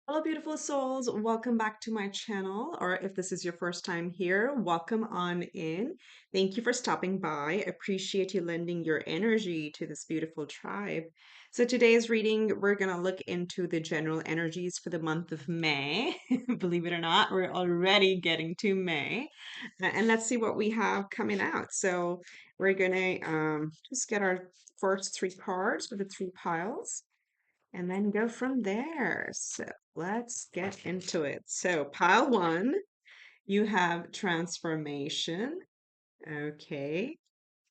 Hello, beautiful souls. Welcome back to my channel, or if this is your first time here, welcome on in. Thank you for stopping by. Appreciate you lending your energy to this beautiful tribe. So today's reading, we're going to look into the general energies for the month of May. Believe it or not, we're already getting to May. And let's see what we have coming out. So we're going to just get our first three cards for the three piles and then go from there. So let's get into it. So, pile one, you have transformation. Okay,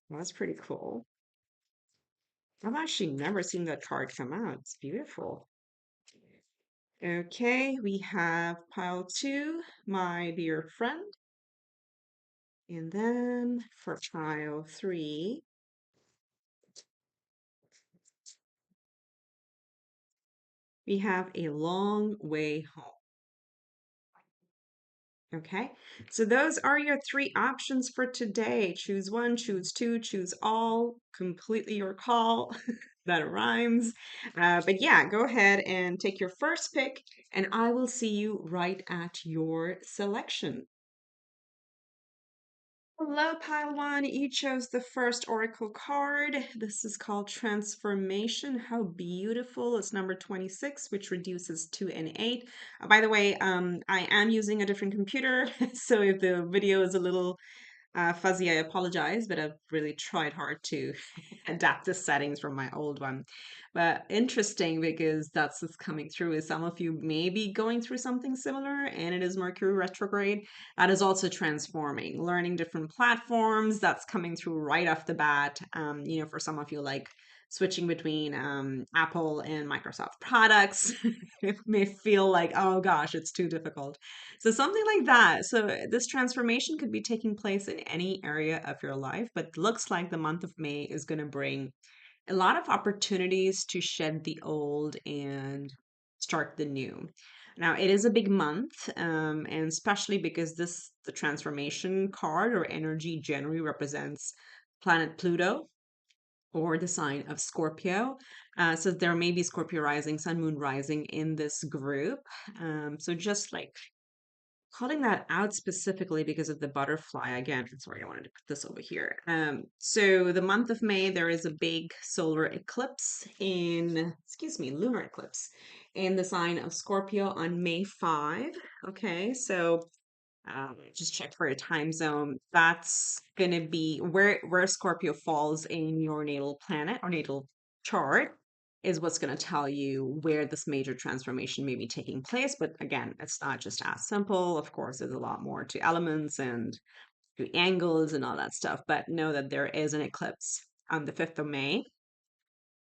well, that's pretty cool. I've actually never seen that card come out. It's beautiful. Okay, we have pile two, my dear friend. And then for pile three, we have a long way home. Okay, so those are your three options for today. Choose one, choose two, choose all, completely your call. That rhymes. But yeah, go ahead and take your first pick, and I will see you right at your selection. Hello, Pile One. You chose the first Oracle card. This is called Transformation. How beautiful. It's number 26, which reduces 2 and 8. By the way, I am using a different computer, so if the video is a little fuzzy, I apologize, but I've really tried hard to adapt the settings from my old one. But interesting because that's what's coming through is some of you may be going through something similar, and it is Mercury retrograde. That is also transforming, learning different platforms. That's coming through right off the bat. For some of you, like switching between Apple and Microsoft products, it may feel like, oh gosh, it's too difficult. So something like that. So this transformation could be taking place in any area of your life, but looks like the month of May is going to bring a lot of opportunities to shed the old and start the new. Now, it is a big month, and especially because the transformation card or energy generally represents planet Pluto or the sign of Scorpio. So there may be Scorpio rising, Sun, Moon rising in this group. So just like calling that out specifically because of the butterfly again. Sorry, I wanted to put this over here. So the month of May, there is a big solar eclipse lunar eclipse in the sign of Scorpio on May 5. Okay, so just check for your time zone. That's gonna be where Scorpio falls in your natal planet or natal chart is what's going to tell you where this major transformation may be taking place. But again, it's not just as simple. Of course, there's a lot more to elements and to angles and all that stuff. But know that there is an eclipse on the 5th of May.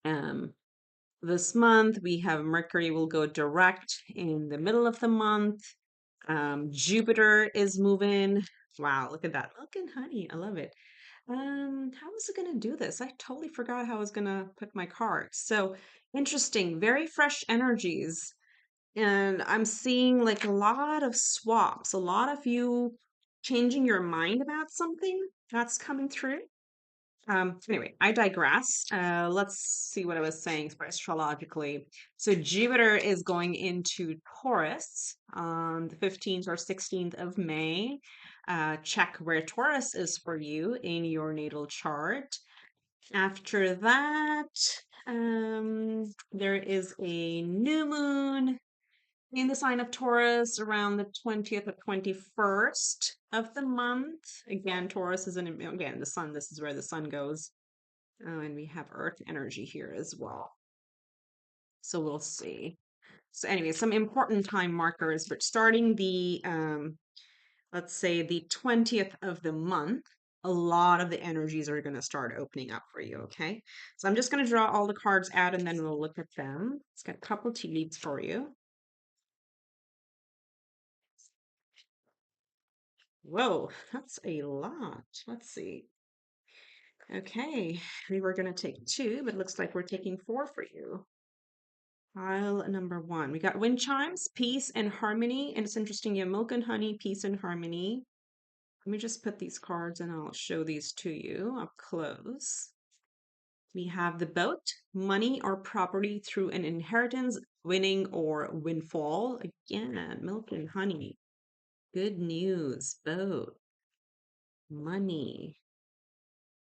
Um, this month, we have Mercury will go direct in the middle of the month. Jupiter is moving. Wow, look at that. Looking honey. I love it. How was it gonna do this? I totally forgot how I was gonna put my cards. So interesting, very fresh energies. And I'm seeing like a lot of swaps, a lot of you changing your mind about something that's coming through. Anyway, I digress. Let's see what I was saying for astrologically. So Jupiter is going into Taurus on the 15th or 16th of May. Check where Taurus is for you in your natal chart. After that, there is a new moon in the sign of Taurus around the 20th or 21st of the month. Again, Taurus is again, the sun, this is where the sun goes. Oh, and we have earth energy here as well. So we'll see. So anyway, some important time markers, but starting let's say the 20th of the month, a lot of the energies are going to start opening up for you, okay? So I'm just going to draw all the cards out and then we'll look at them. It's got a couple tea leaves for you. Whoa, that's a lot. Let's see. Okay, we were going to take two, but it looks like we're taking four for you. Pile number one. We got wind chimes, peace and harmony. And it's interesting, you have milk and honey, peace and harmony. Let me just put these cards and I'll show these to you up close. We have the boat, money or property through an inheritance, winning or windfall. Again, milk and honey. Good news, boat, money.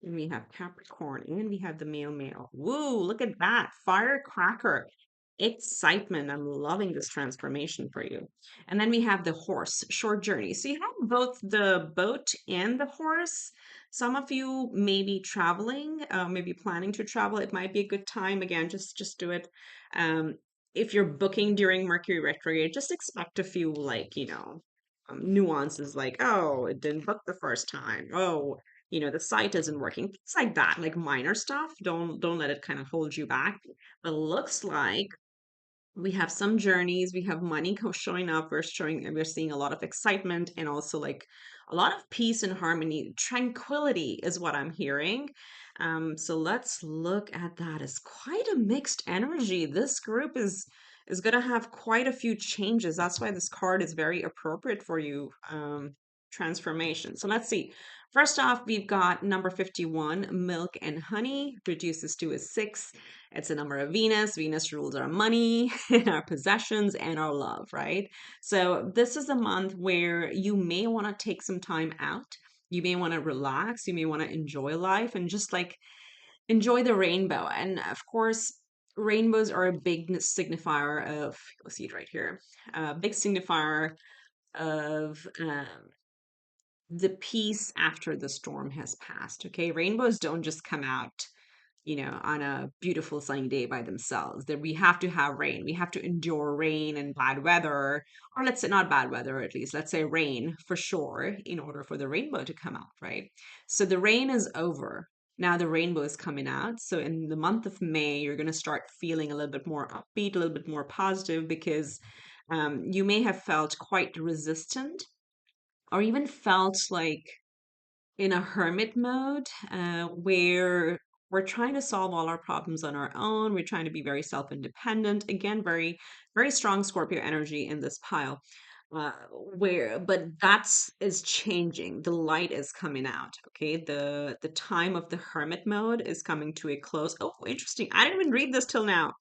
And we have Capricorn and we have the male. Woo, look at that. Firecracker. Excitement. I'm loving this transformation for you. And then we have the horse, short journey. So you have both the boat and the horse. Some of you may be traveling, maybe planning to travel. It might be a good time. Again, just do it. Um, if you're booking during Mercury retrograde, just expect a few nuances like, oh, it didn't book the first time. Oh, the site isn't working, things like that, like minor stuff. Don't let it kind of hold you back. But looks like we have some journeys, we have money showing up, we're seeing a lot of excitement and also like a lot of peace and harmony. Tranquility is what I'm hearing. So let's look at that. It's quite a mixed energy. This group is going to have quite a few changes. That's why this card is very appropriate for you. Transformation. So let's see. First off, we've got number 51, milk and honey, reduces to a 6. It's a number of Venus. Venus rules our money and our possessions and our love, right? So this is a month where you may want to take some time out. You may want to relax. You may want to enjoy life and just like enjoy the rainbow. And of course, rainbows are a big signifier of, you'll see it right here, a big signifier of the peace after the storm has passed. Okay. Rainbows don't just come out on a beautiful sunny day by themselves. That we have to have rain. We have to endure rain and bad weather, or let's say not bad weather, at least let's say rain for sure, in order for the rainbow to come out, right? So the rain is over. Now the rainbow is coming out. So in the month of May, you're going to start feeling a little bit more upbeat, a little bit more positive because you may have felt quite resistant or even felt like in a hermit mode where we're trying to solve all our problems on our own. We're trying to be very self-independent. Again, very, very strong Scorpio energy in this pile. But that's is changing. The light is coming out. Okay, the time of the hermit mode is coming to a close. Oh, interesting. I didn't even read this till now.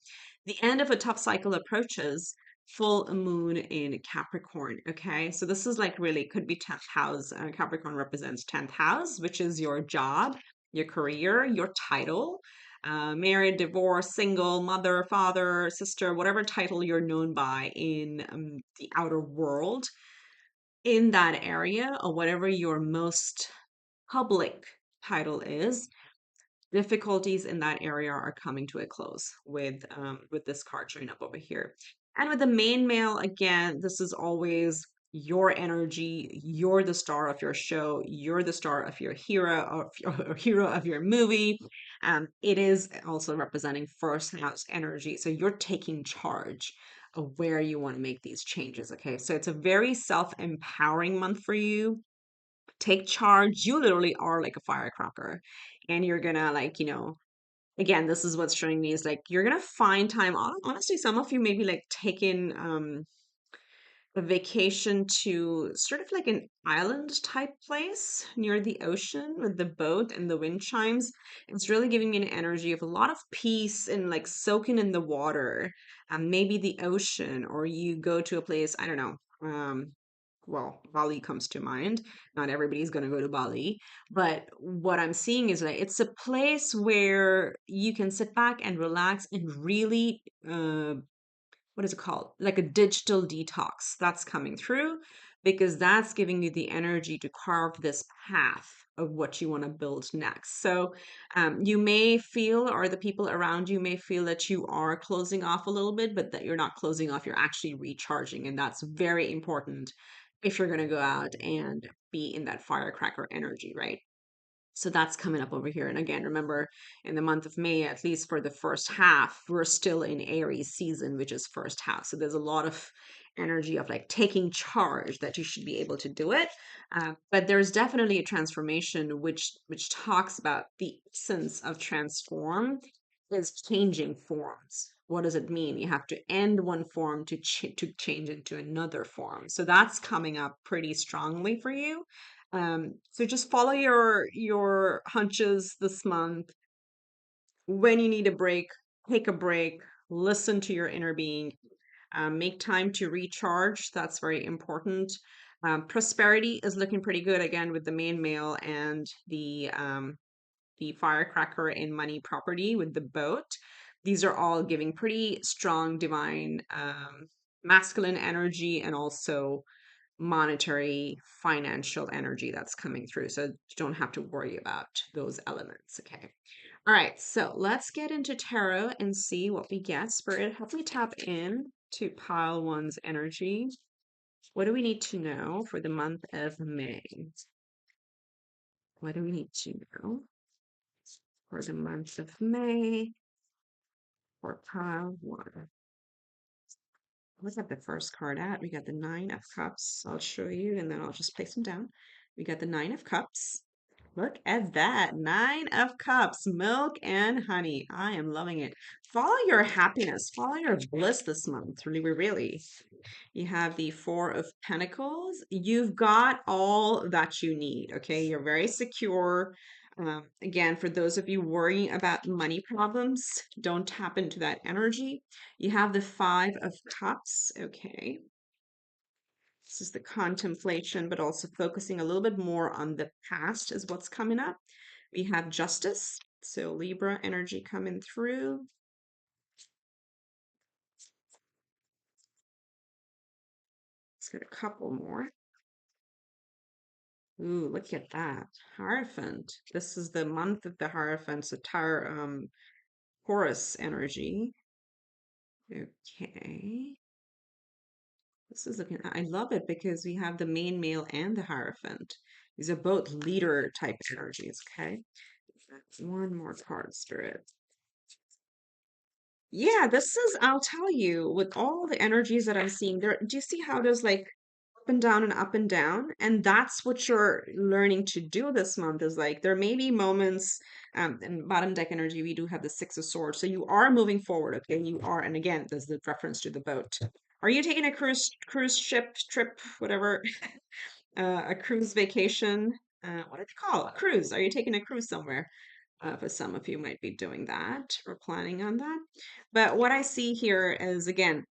The end of a tough cycle approaches. Full moon in Capricorn. Okay, so this is like really could be 10th house. Capricorn represents 10th house, which is your job, your career, your title. Married, divorced, single, mother, father, sister, whatever title you're known by in the outer world, in that area, or whatever your most public title is, difficulties in that area are coming to a close with this card showing up over here. And with the main male, again, this is always your energy. You're the star of your show. You're the star of your hero or hero of your movie. It is also representing first house energy. So you're taking charge of where you want to make these changes. Okay. So it's a very self-empowering month for you. Take charge. You literally are like a firecracker. And you're gonna like, again, this is what's showing me is like you're gonna find time. Honestly, some of you maybe like taking a vacation to sort of like an island type place near the ocean with the boat and the wind chimes. It's really giving me an energy of a lot of peace and like soaking in the water, maybe the ocean, or you go to a place, I don't know. Well, Bali comes to mind. Not everybody's going to go to Bali, but what I'm seeing is that it's a place where you can sit back and relax and really what is it called? Like a digital detox that's coming through because that's giving you the energy to carve this path of what you want to build next. So you may feel, or the people around you may feel that you are closing off a little bit, but that you're not closing off, you're actually recharging. And that's very important if you're going to go out and be in that firecracker energy, right? So that's coming up over here. And again, remember in the month of May, at least for the first half, we're still in Aries season, which is first house. So there's a lot of energy of like taking charge that you should be able to do it. But there's definitely a transformation which talks about the essence of transform is changing forms. What does it mean? You have to end one form to change into another form. So that's coming up pretty strongly for you. So just follow your hunches this month. when you need a break, take a break, listen to your inner being, make time to recharge. That's very important. Prosperity is looking pretty good again with the main male and the firecracker in money property with the boat. These are all giving pretty strong divine masculine energy and also monetary financial energy that's coming through. So you don't have to worry about those elements. Okay. All right. So let's get into tarot and see what we get. Spirit, help me tap in to pile one's energy. What do we need to know for the month of May? What do we need to know for the month of May for pile one? What's that the first card at? We got the Nine of Cups. I'll show you and then I'll just place them down. We got the Nine of Cups. Look at that. Nine of Cups, milk and honey. I am loving it. Follow your happiness, follow your bliss this month. Really, really. You have the Four of Pentacles. You've got all that you need. Okay. You're very secure. Again, for those of you worrying about money problems, don't tap into that energy. You have the Five of Cups. Okay. This is the contemplation, but also focusing a little bit more on the past is what's coming up. We have Justice. So Libra energy coming through. Let's get a couple more. Ooh, look at that. Hierophant. This is the month of the Hierophant, so Taurus energy. Okay. This is looking, I love it because we have the main male and the Hierophant. These are both leader type energies, okay? One more card, Spirit. Yeah, this is, I'll tell you, with all the energies that I'm seeing there, do you see how there's like up and down and up and down? And that's what you're learning to do this month is like there may be moments, in bottom deck energy, we do have the Six of Swords. So you are moving forward, okay? You are, and again, there's the reference to the boat. Are you taking a cruise ship trip, whatever, a cruise vacation? What do they call it? A cruise. Are you taking a cruise somewhere? For some of you might be doing that or planning on that. But what I see here is again,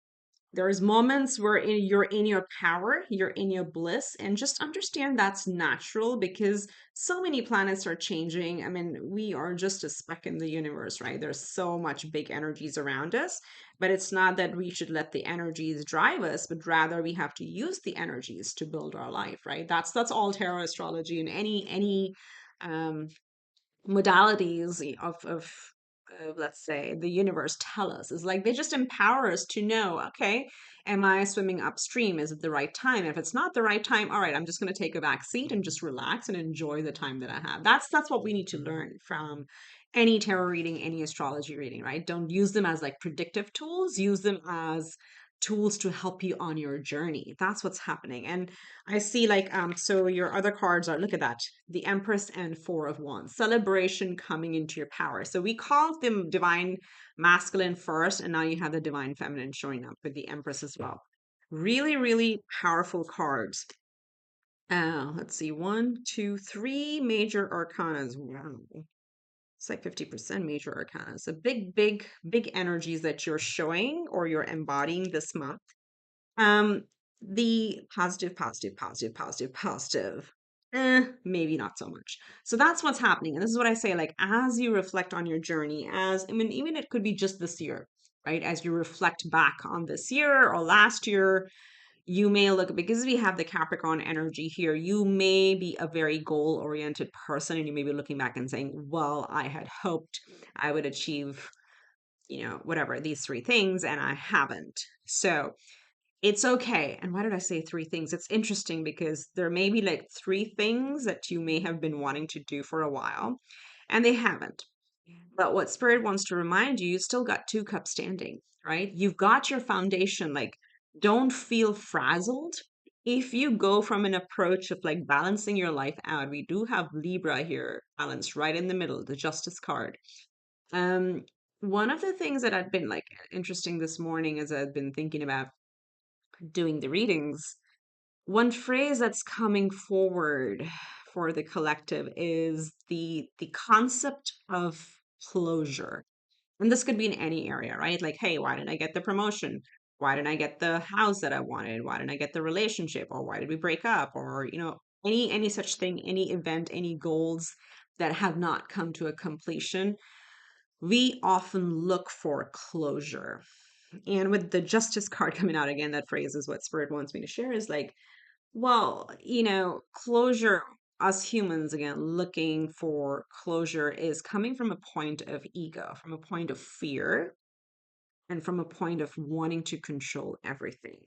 there's moments where you're in your power, you're in your bliss, and just understand that's natural because so many planets are changing. I mean, we are just a speck in the universe, right? There's so much big energies around us, but it's not that we should let the energies drive us, but rather we have to use the energies to build our life, right? That's all tarot astrology and any um modalities of let's say the universe tell us is like they just empower us to know, okay, am I swimming upstream, is it the right time? If it's not the right time, all right, I'm just going to take a back seat and just relax and enjoy the time that I have. That's what we need to learn from any tarot reading, any astrology reading, right? Don't use them as like predictive tools, use them as tools to help you on your journey. That's what's happening. And I see like so your other cards are, look at that, the Empress and Four of Wands, celebration coming into your power. So we called them divine masculine first, and now you have the divine feminine showing up with the Empress as well. Really, really powerful cards. Let's see, one, two, three major arcanas. Wow. It's like 50% major arcana. So big energies that you're showing or you're embodying this month. Um, the positive. Maybe not so much. So that's what's happening. And this is what I say, like, as you reflect on your journey, as I mean, even it could be just this year, right? As you reflect back on this year or last year, you may look, because we have the Capricorn energy here, you may be a very goal-oriented person, and you may be looking back and saying, well, I had hoped I would achieve, whatever, these three things, and I haven't. So it's okay. And why did I say three things? It's interesting because there may be like three things that you may have been wanting to do for a while and they haven't. But what Spirit wants to remind you, you still got two cups standing, right? You've got your foundation. Like, don't feel frazzled. If you go from an approach of like balancing your life out, we do have Libra here, balanced right in the middle, the Justice card. Um, One of the things that I've been like interesting this morning as I've been thinking about doing the readings, one phrase that's coming forward for the collective is the concept of closure. And this could be in any area, right? Like, hey, why didn't I get the promotion? Why didn't I get the house that I wanted? Why didn't I get the relationship? Or why did we break up? Or, any such thing, any event, any goals that have not come to a completion, we often look for closure. And with the justice card coming out again, that phrase is what spirit wants me to share is like, well, closure, us humans, again, looking for closure is coming from a point of ego, from a point of fear, and from a point of wanting to control everything.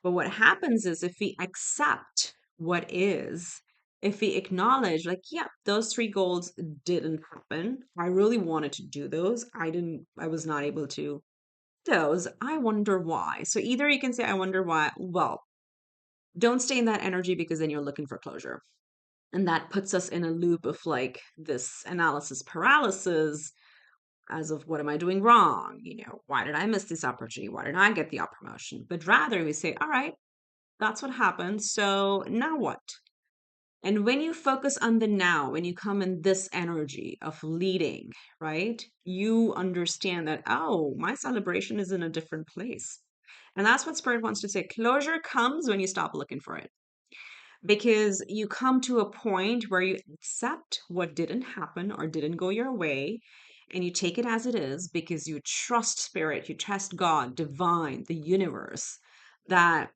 But what happens is if we accept what is, if we acknowledge, like, yeah, those three goals didn't happen. I really wanted to do those. I was not able to. Those, I wonder why. So either you can say, I wonder why. Well, don't stay in that energy because then you're looking for closure. And that puts us in a loop of like this analysis paralysis as of what am I doing wrong? Why did I miss this opportunity? Why did I get the promotion? But rather we say, all right, that's what happened. So now what? And when you focus on the now, when you come in this energy of leading, right, you understand that, oh, my celebration is in a different place. And that's what Spirit wants to say. Closure comes when you stop looking for it because you come to a point where you accept what didn't happen or didn't go your way and you take it as it is because you trust spirit, you trust God, divine, the universe, that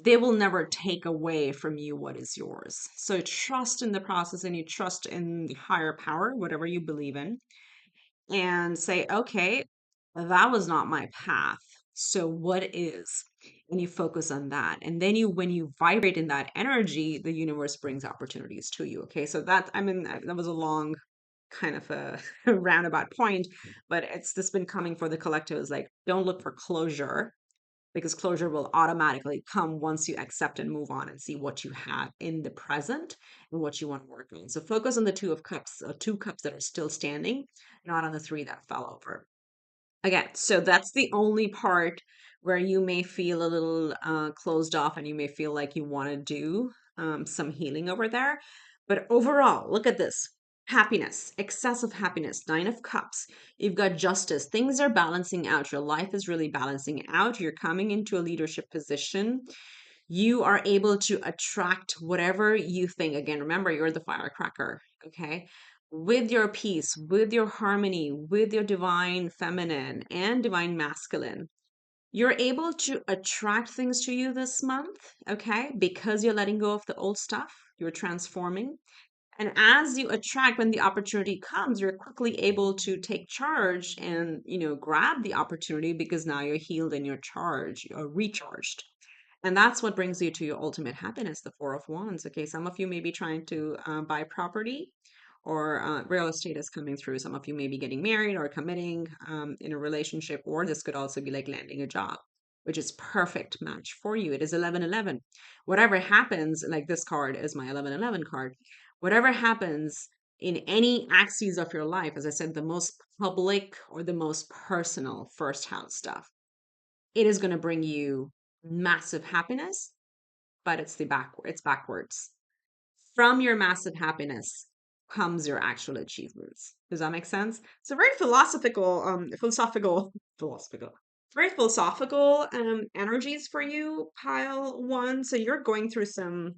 they will never take away from you what is yours. So you trust in the process and you trust in the higher power, whatever you believe in, and say, okay, that was not my path. So what is? And you focus on that. And then when you vibrate in that energy, the universe brings opportunities to you. Okay. So that was a long kind of a roundabout point, but it's this been coming for the collective is like, don't look for closure because closure will automatically come once you accept and move on and see what you have in the present and what you want to work on. So focus on the two of cups, two cups that are still standing, not on the three that fell over. Again, so that's the only part where you may feel a little closed off and you may feel like you want to do some healing over there. But overall, look at this. Happiness, excessive happiness, Nine of Cups. You've got justice. Things are balancing out. Your life is really balancing out. You're coming into a leadership position. You are able to attract whatever you think. Again, remember, you're the firecracker, okay? With your peace, with your harmony, with your divine feminine and divine masculine. You're able to attract things to you this month, okay? Because you're letting go of the old stuff, you're transforming. And as you attract, when the opportunity comes, you're quickly able to take charge and, grab the opportunity because now you're healed and you're charged, you're recharged. And that's what brings you to your ultimate happiness, the Four of Wands. Okay, some of you may be trying to buy property or real estate is coming through. Some of you may be getting married or committing in a relationship, or this could also be like landing a job, which is perfect match for you. It is 1111. Whatever happens, like this card is my 1111 card. Whatever happens in any axes of your life, as I said, the most public or the most personal first house stuff, it is going to bring you massive happiness, but it's backwards. From your massive happiness comes your actual achievements. Does that make sense? It's a very philosophical, very philosophical energies for you, pile one. So you're going through some,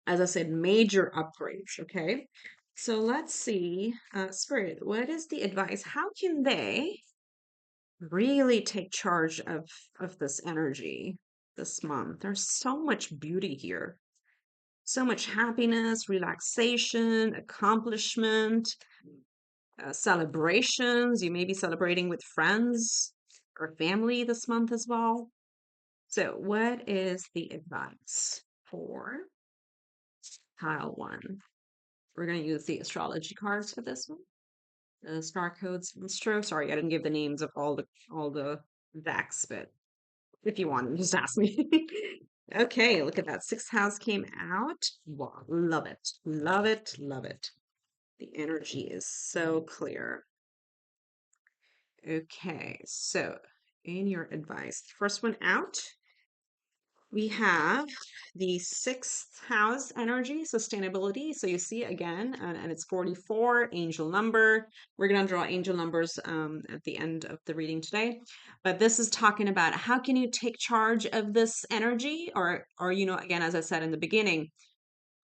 as I said, major upgrades. Okay. So let's see, Spirit, what is the advice? How can they really take charge of this energy this month? There's so much beauty here, so much happiness, relaxation, accomplishment, celebrations. You may be celebrating with friends or family this month as well. So what is the advice for pile one? We're going to use the astrology cards for this one. The star codes from Astro. Sorry, I didn't give the names of all the decks, but if you want, just ask me. Okay, look at that. Sixth house came out. Wow, love it. Love it. Love it. The energy is so clear. Okay, so in your advice, first one out, We have the sixth house energy, sustainability. So you see again, and it's 44, angel number. We're going to draw angel numbers at the end of the reading today. But this is talking about how can you take charge of this energy, or again, as I said in the beginning,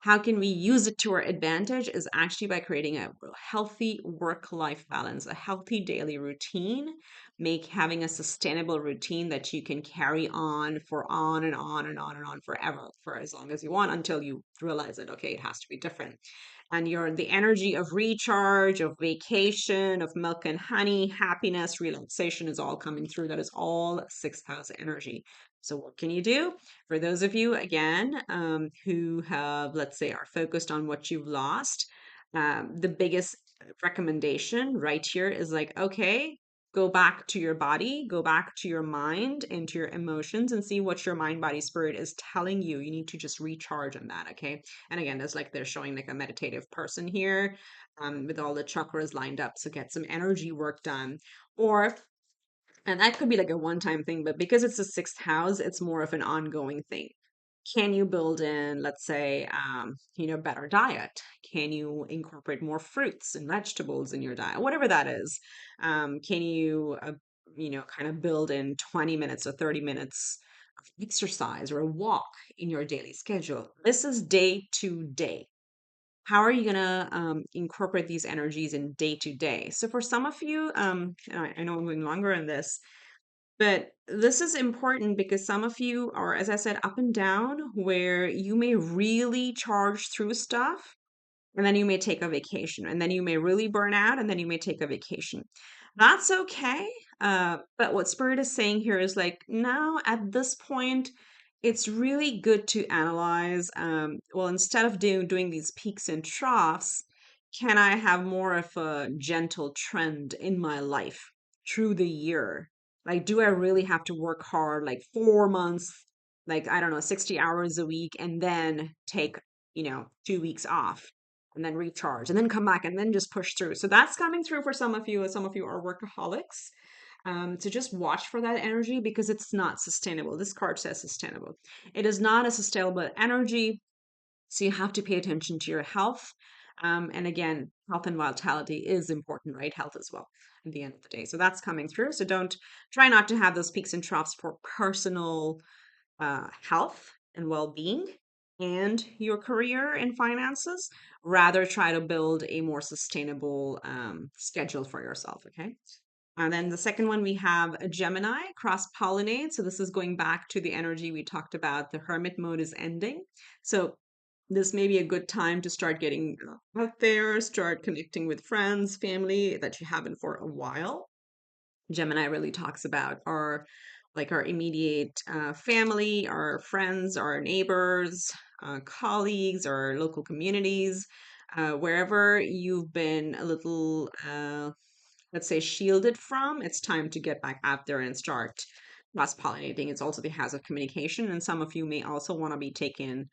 how can we use it to our advantage is actually by creating a healthy work-life balance, a healthy daily routine, make having a sustainable routine that you can carry on for on and on and on and on forever, for as long as you want until you realize that, okay, it has to be different. And you're the energy of recharge, of vacation, of milk and honey, happiness, relaxation is all coming through. That is all sixth house energy. So what can you do? For those of you, again, who have, let's say, are focused on what you've lost, the biggest recommendation right here is like, okay, go back to your body, go back to your mind and to your emotions and see what your mind, body, spirit is telling you. You need to just recharge on that, okay? And again, that's like they're showing like a meditative person here with all the chakras lined up. So get some energy work done. Or and that could be like a one-time thing, but because it's the sixth house, it's more of an ongoing thing. Can you build in, let's say, better diet? Can you incorporate more fruits and vegetables in your diet? Whatever that is. Can you, kind of build in 20 minutes or 30 minutes of exercise or a walk in your daily schedule? This is day to day. How are you going to incorporate these energies in day to day? So for some of you, and I know I'm going longer on this, but this is important because some of you are, as I said, up and down, where you may really charge through stuff and then you may take a vacation, and then you may really burn out, and then you may take a vacation. That's okay. But what Spirit is saying here is like, now at this point, it's really good to analyze. Well, instead of doing these peaks and troughs, can I have more of a gentle trend in my life through the year? Like, do I really have to work hard, like 4 months, like, I don't know, 60 hours a week, and then take, 2 weeks off? And then recharge and then come back and then just push through. So that's coming through for some of you, as some of you are workaholics. To just watch for that energy because it's not sustainable. This card says sustainable. It is not a sustainable energy. So you have to pay attention to your health. And again, health and vitality is important, right? Health as well at the end of the day. So that's coming through. So don't try not to have those peaks and troughs for personal health and well-being and your career and finances. Rather try to build a more sustainable schedule for yourself. Okay. And then the second one, we have a Gemini, cross pollinate. So this is going back to the energy we talked about. The hermit mode is ending. So this may be a good time to start getting out there, start connecting with friends, family that you haven't for a while. Gemini really talks about our immediate family, our friends, our neighbors, colleagues, our local communities, wherever you've been a little, let's say, shielded from. It's time to get back out there and start cross pollinating. It's also the house of communication, and some of you may also want to be taking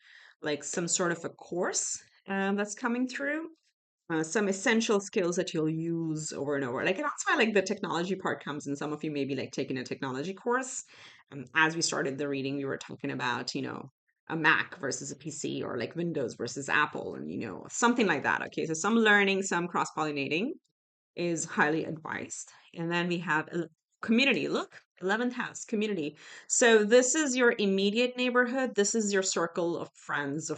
like some sort of a course that's coming through, some essential skills that you'll use over and over. Like, and that's why like the technology part comes in. Some of you may be like taking a technology course. As we started the reading, we were talking about, a Mac versus a PC, or like Windows versus Apple, and something like that. Okay, so some learning, some cross-pollinating is highly advised. And then we have community. Look, 11th house, community. So this is your immediate neighborhood. This is your circle of friends.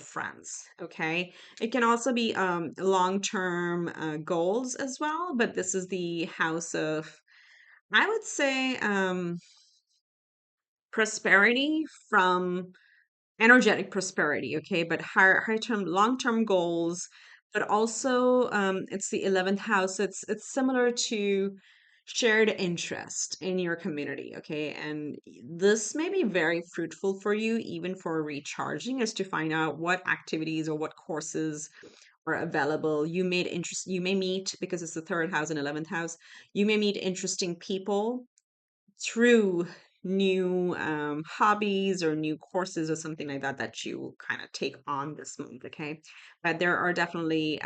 Okay. It can also be long-term goals as well, but this is the house of, I would say, prosperity, from energetic prosperity, okay, but high term, long term goals, but also it's the 11th house. It's similar to shared interest in your community, okay, and this may be very fruitful for you, even for recharging, is to find out what activities or what courses are available. You may meet, because it's the third house and 11th house, you may meet interesting people through new hobbies or new courses or something like that that you kind of take on this month, okay? But there are definitely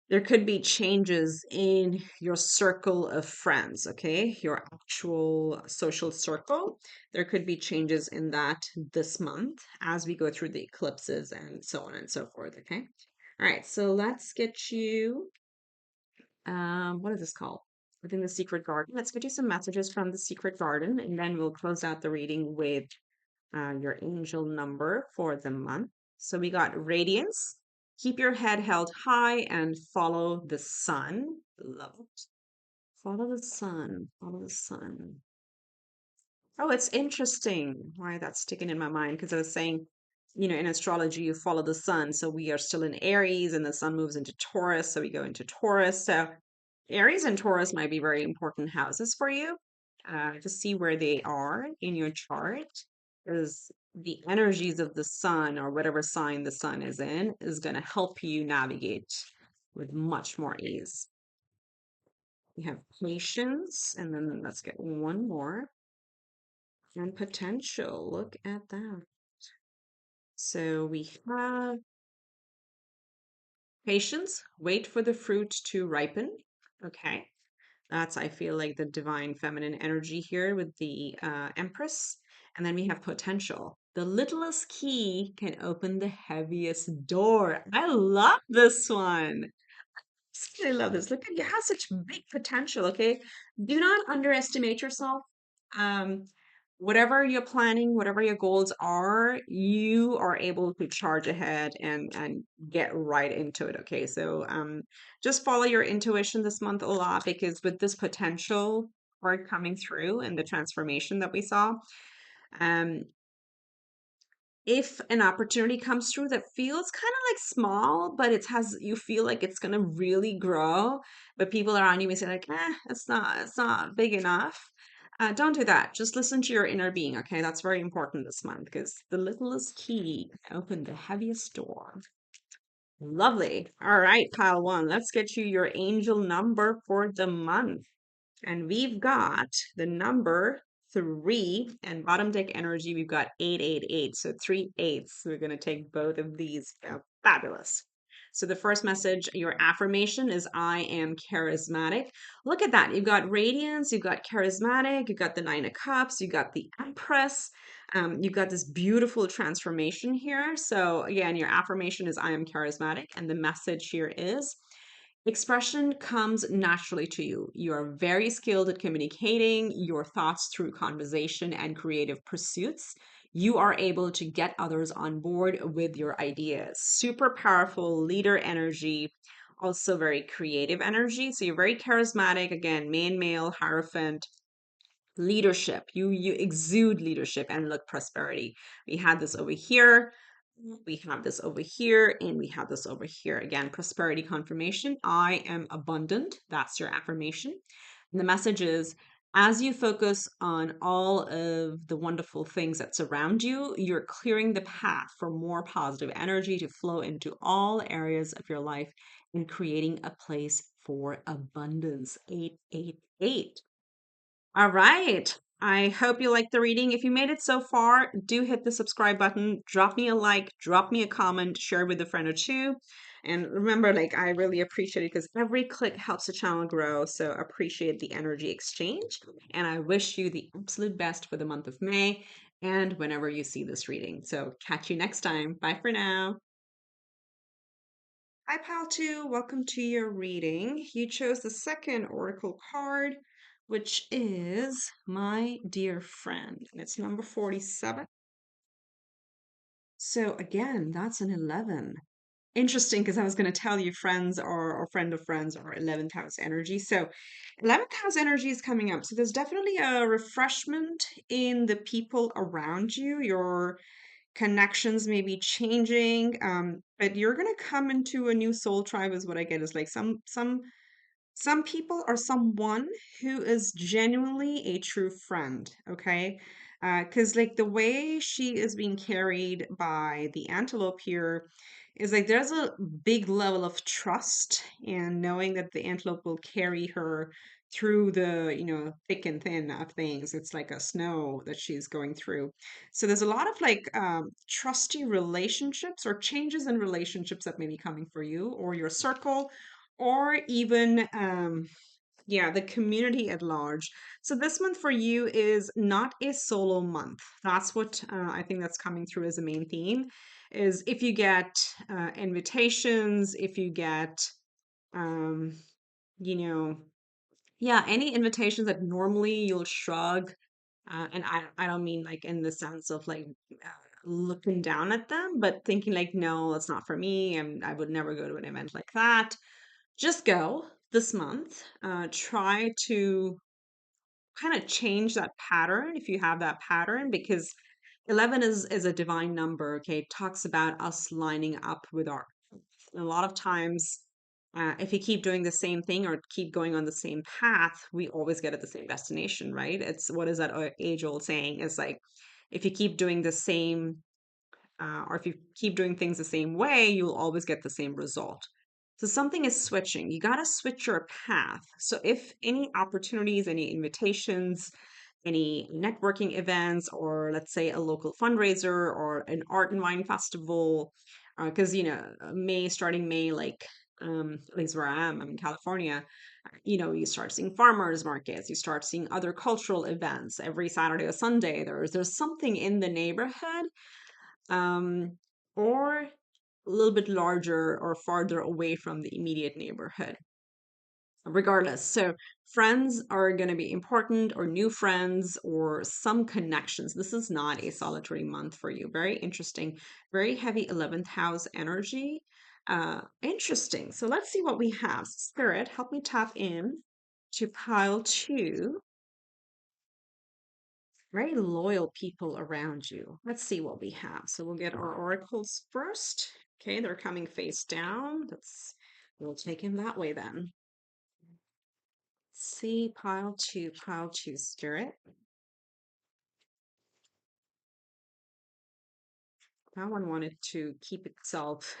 There could be changes in your circle of friends, okay? Your actual social circle. There could be changes in that this month as we go through the eclipses and so on and so forth, okay? All right, so let's get you, what is this called? Within the Secret Garden. Let's get you some messages from the Secret Garden, and then we'll close out the reading with your angel number for the month. So we got radiance. Keep your head held high and follow the sun. Love it. Follow the sun. Follow the sun. Oh, it's interesting why that's sticking in my mind because I was saying, in astrology, you follow the sun. So we are still in Aries and the sun moves into Taurus. So we go into Taurus. So Aries and Taurus might be very important houses for you to see where they are in your chart. Because the energies of the sun or whatever sign the sun is in is going to help you navigate with much more ease. We have patience, and then let's get one more. And potential. Look at that. So we have patience, wait for the fruit to ripen. Okay. That's, I feel like, the divine feminine energy here with the Empress. And then we have potential. The littlest key can open the heaviest door. I love this one. I love this. Look at you have such big potential, okay? Do not underestimate yourself. Um, whatever you're planning, whatever your goals are, you are able to charge ahead and get right into it, okay? So just follow your intuition this month a lot because with this potential card coming through and the transformation that we saw, um, if an opportunity comes through that feels kind of like small, but it has you feel like it's gonna really grow, but people around you may say like, it's not big enough. Don't do that. Just listen to your inner being, okay? That's very important this month because the littlest key can open the heaviest door. Lovely. All right, pile one. Let's get you your angel number for the month. And we've got the number 3 and bottom deck energy, we've got 888. So 3 8s. We're going to take both of these. Fabulous. So the first message, your affirmation is I am charismatic. Look at that. You've got radiance, you've got charismatic, you've got the 9 of cups, you've got the empress. You've got this beautiful transformation here. So again, your affirmation is I am charismatic. And the message here is expression comes naturally to you. You are very skilled at communicating your thoughts through conversation and creative pursuits. You are able to get others on board with your ideas. Super powerful leader energy, also very creative energy. So you're very charismatic. Again, main male, Hierophant, leadership. You exude leadership and look prosperity. We had this over here. We have this over here, and we have this over here. Again, prosperity confirmation. I am abundant. That's your affirmation. And the message is as you focus on all of the wonderful things that surround you, you're clearing the path for more positive energy to flow into all areas of your life and creating a place for abundance. 888. All right. I hope you liked the reading. If you made it so far, do hit the subscribe button, drop me a like, drop me a comment, share with a friend or two. And remember, like, I really appreciate it because every click helps the channel grow. So appreciate the energy exchange. And I wish you the absolute best for the month of May and whenever you see this reading. So catch you next time. Bye for now. Hi, Pal 2. Welcome to your reading. You chose the second oracle card, which is My Dear Friend, and it's number 47. So, again, that's an 11. Interesting because I was going to tell you friends or friend of friends or 11th house energy. So, 11th house energy is coming up. So, there's definitely a refreshment in the people around you. Your connections may be changing, but you're gonna come into a new soul tribe is what I get is like some people or someone who is genuinely a true friend, okay? Because like the way she is being carried by the antelope here is like there's a big level of trust and knowing that the antelope will carry her through the, thick and thin of things. It's like a snow that she's going through. So there's a lot of like trusty relationships or changes in relationships that may be coming for you or your circle or even yeah, the community at large. So this month for you is not a solo month. That's what I think that's coming through as a main theme is if you get invitations, if you get um, you know, yeah, any invitations that normally you'll shrug, and I don't mean like in the sense of like looking down at them, but thinking like, no, that's not for me, and I would never go to an event like that. Just go this month. Try to kind of change that pattern if you have that pattern, because 11 is a divine number. Okay, it talks about us lining up with our. And a lot of times, if you keep doing the same thing or keep going on the same path, we always get at the same destination, right? It's what is that age old saying? Is like if you keep doing the same or if you keep doing things the same way, you'll always get the same result. So something is switching. You got to switch your path. So if any opportunities, any invitations, any networking events, or let's say a local fundraiser or an art and wine festival, because May, starting May, like at least where I'm in California, you start seeing farmers markets, you start seeing other cultural events every Saturday or Sunday. There's something in the neighborhood um, or a little bit larger or farther away from the immediate neighborhood. Regardless, so friends are going to be important, or new friends, or some connections. This is not a solitary month for you. Very interesting, very heavy 11th house energy. Interesting. So let's see what we have. Spirit, help me tap in to pile two. Very loyal people around you. Let's see what we have. So we'll get our oracles first. Okay, they're coming face down. We'll take him that way then. Let's see, pile two, spirit. That one wanted to keep itself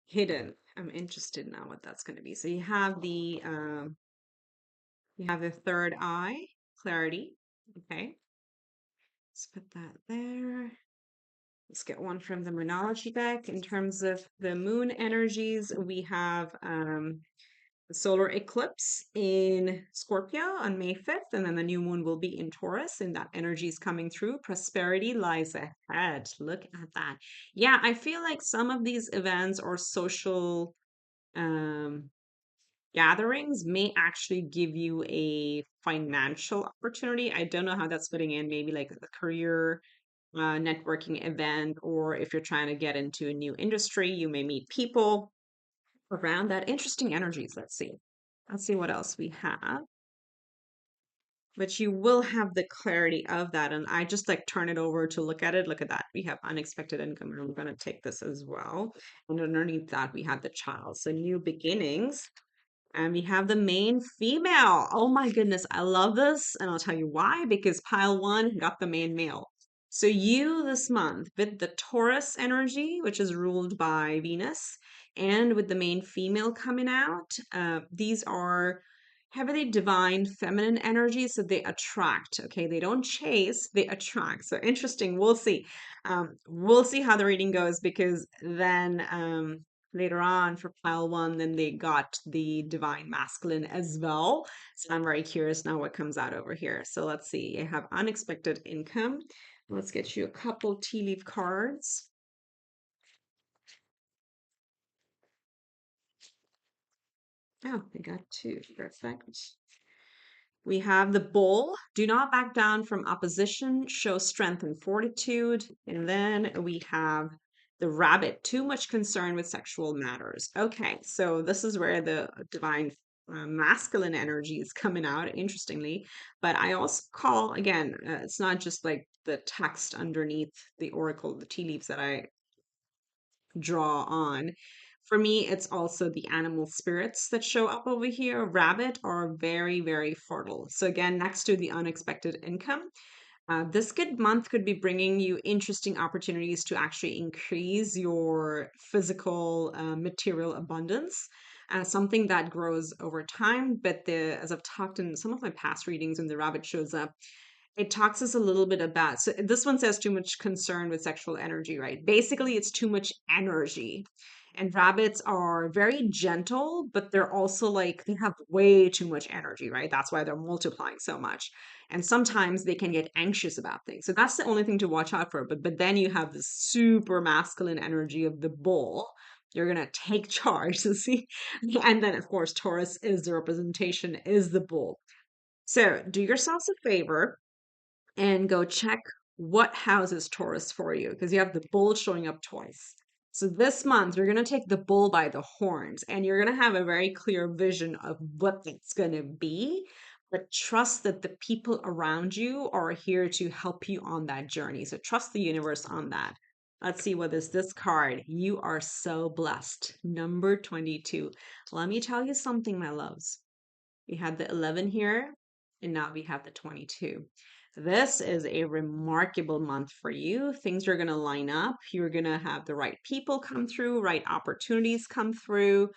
hidden. I'm interested now what that's going to be. So you have the third eye, clarity. Okay, let's put that there. Let's get one from the Moonology deck. In terms of the moon energies, we have the solar eclipse in Scorpio on May 5th, and then the new moon will be in Taurus, and that energy is coming through. Prosperity lies ahead. Look at that. Yeah, I feel like some of these events or social um, gatherings may actually give you a financial opportunity. I don't know how that's fitting in, maybe like a career networking event, or if you're trying to get into a new industry, you may meet people around that. Interesting energies. Let's see. Let's see what else we have. But you will have the clarity of that. And I just like turn it over to look at it. Look at that. We have unexpected income, and we're going to take this as well. And underneath that, we have the child. So new beginnings. And we have the main female. Oh my goodness, I love this. And I'll tell you why, because pile one got the main male. So you this month with the Taurus energy, which is ruled by Venus, and with the main female coming out, these are heavily divine feminine energies. So they attract, okay? They don't chase, they attract. So interesting. We'll see. We'll see how the reading goes, because then later on for pile one, then they got the divine masculine as well. So I'm very curious now what comes out over here. So let's see. I have unexpected income. Let's get you a couple tea leaf cards. Oh, we got two. Perfect. We have the bull. Do not back down from opposition. Show strength and fortitude. And then we have the rabbit. Too much concern with sexual matters. Okay, so this is where the divine masculine energy is coming out, interestingly. But I also call, again, it's not just like the text underneath the oracle, the tea leaves that I draw on. For me, it's also the animal spirits that show up over here. Rabbit are very, very fertile. So again, next to the unexpected income, this good month could be bringing you interesting opportunities to actually increase your physical material abundance. Something that grows over time. But as I've talked in some of my past readings, when the rabbit shows up, it talks us a little bit about, so this one says too much concern with sexual energy, right? Basically, it's too much energy. And rabbits are very gentle, but they're also like they have way too much energy, right? That's why they're multiplying so much. And sometimes they can get anxious about things. So that's the only thing to watch out for. But then you have the super masculine energy of the bull. You're gonna take charge, you see? And then of course Taurus is the representation, is the bull. So do yourselves a favor and go check what house is Taurus for you because you have the bull showing up twice. So this month, you're going to take the bull by the horns and you're going to have a very clear vision of what it's going to be. But trust that the people around you are here to help you on that journey. So trust the universe on that. Let's see what is this card. You are so blessed. Number 22. Let me tell you something, my loves. We had the 11 here, and now we have the 22. This is a remarkable month for you. Things are going to line up. You're going to have the right people come through, right opportunities come through,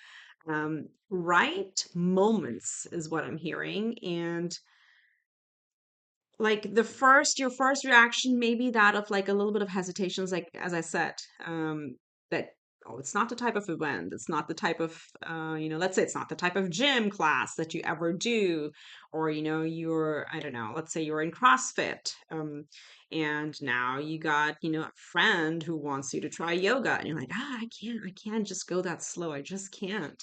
right moments is what I'm hearing. And like your first reaction may be that of like a little bit of hesitations, like as I said, that oh, it's not the type of event, it's not the type of let's say it's not the type of gym class that you ever do, or you're, I don't know, let's say you're in CrossFit, and now you got a friend who wants you to try yoga, and you're like, I can't just go that slow, I just can't.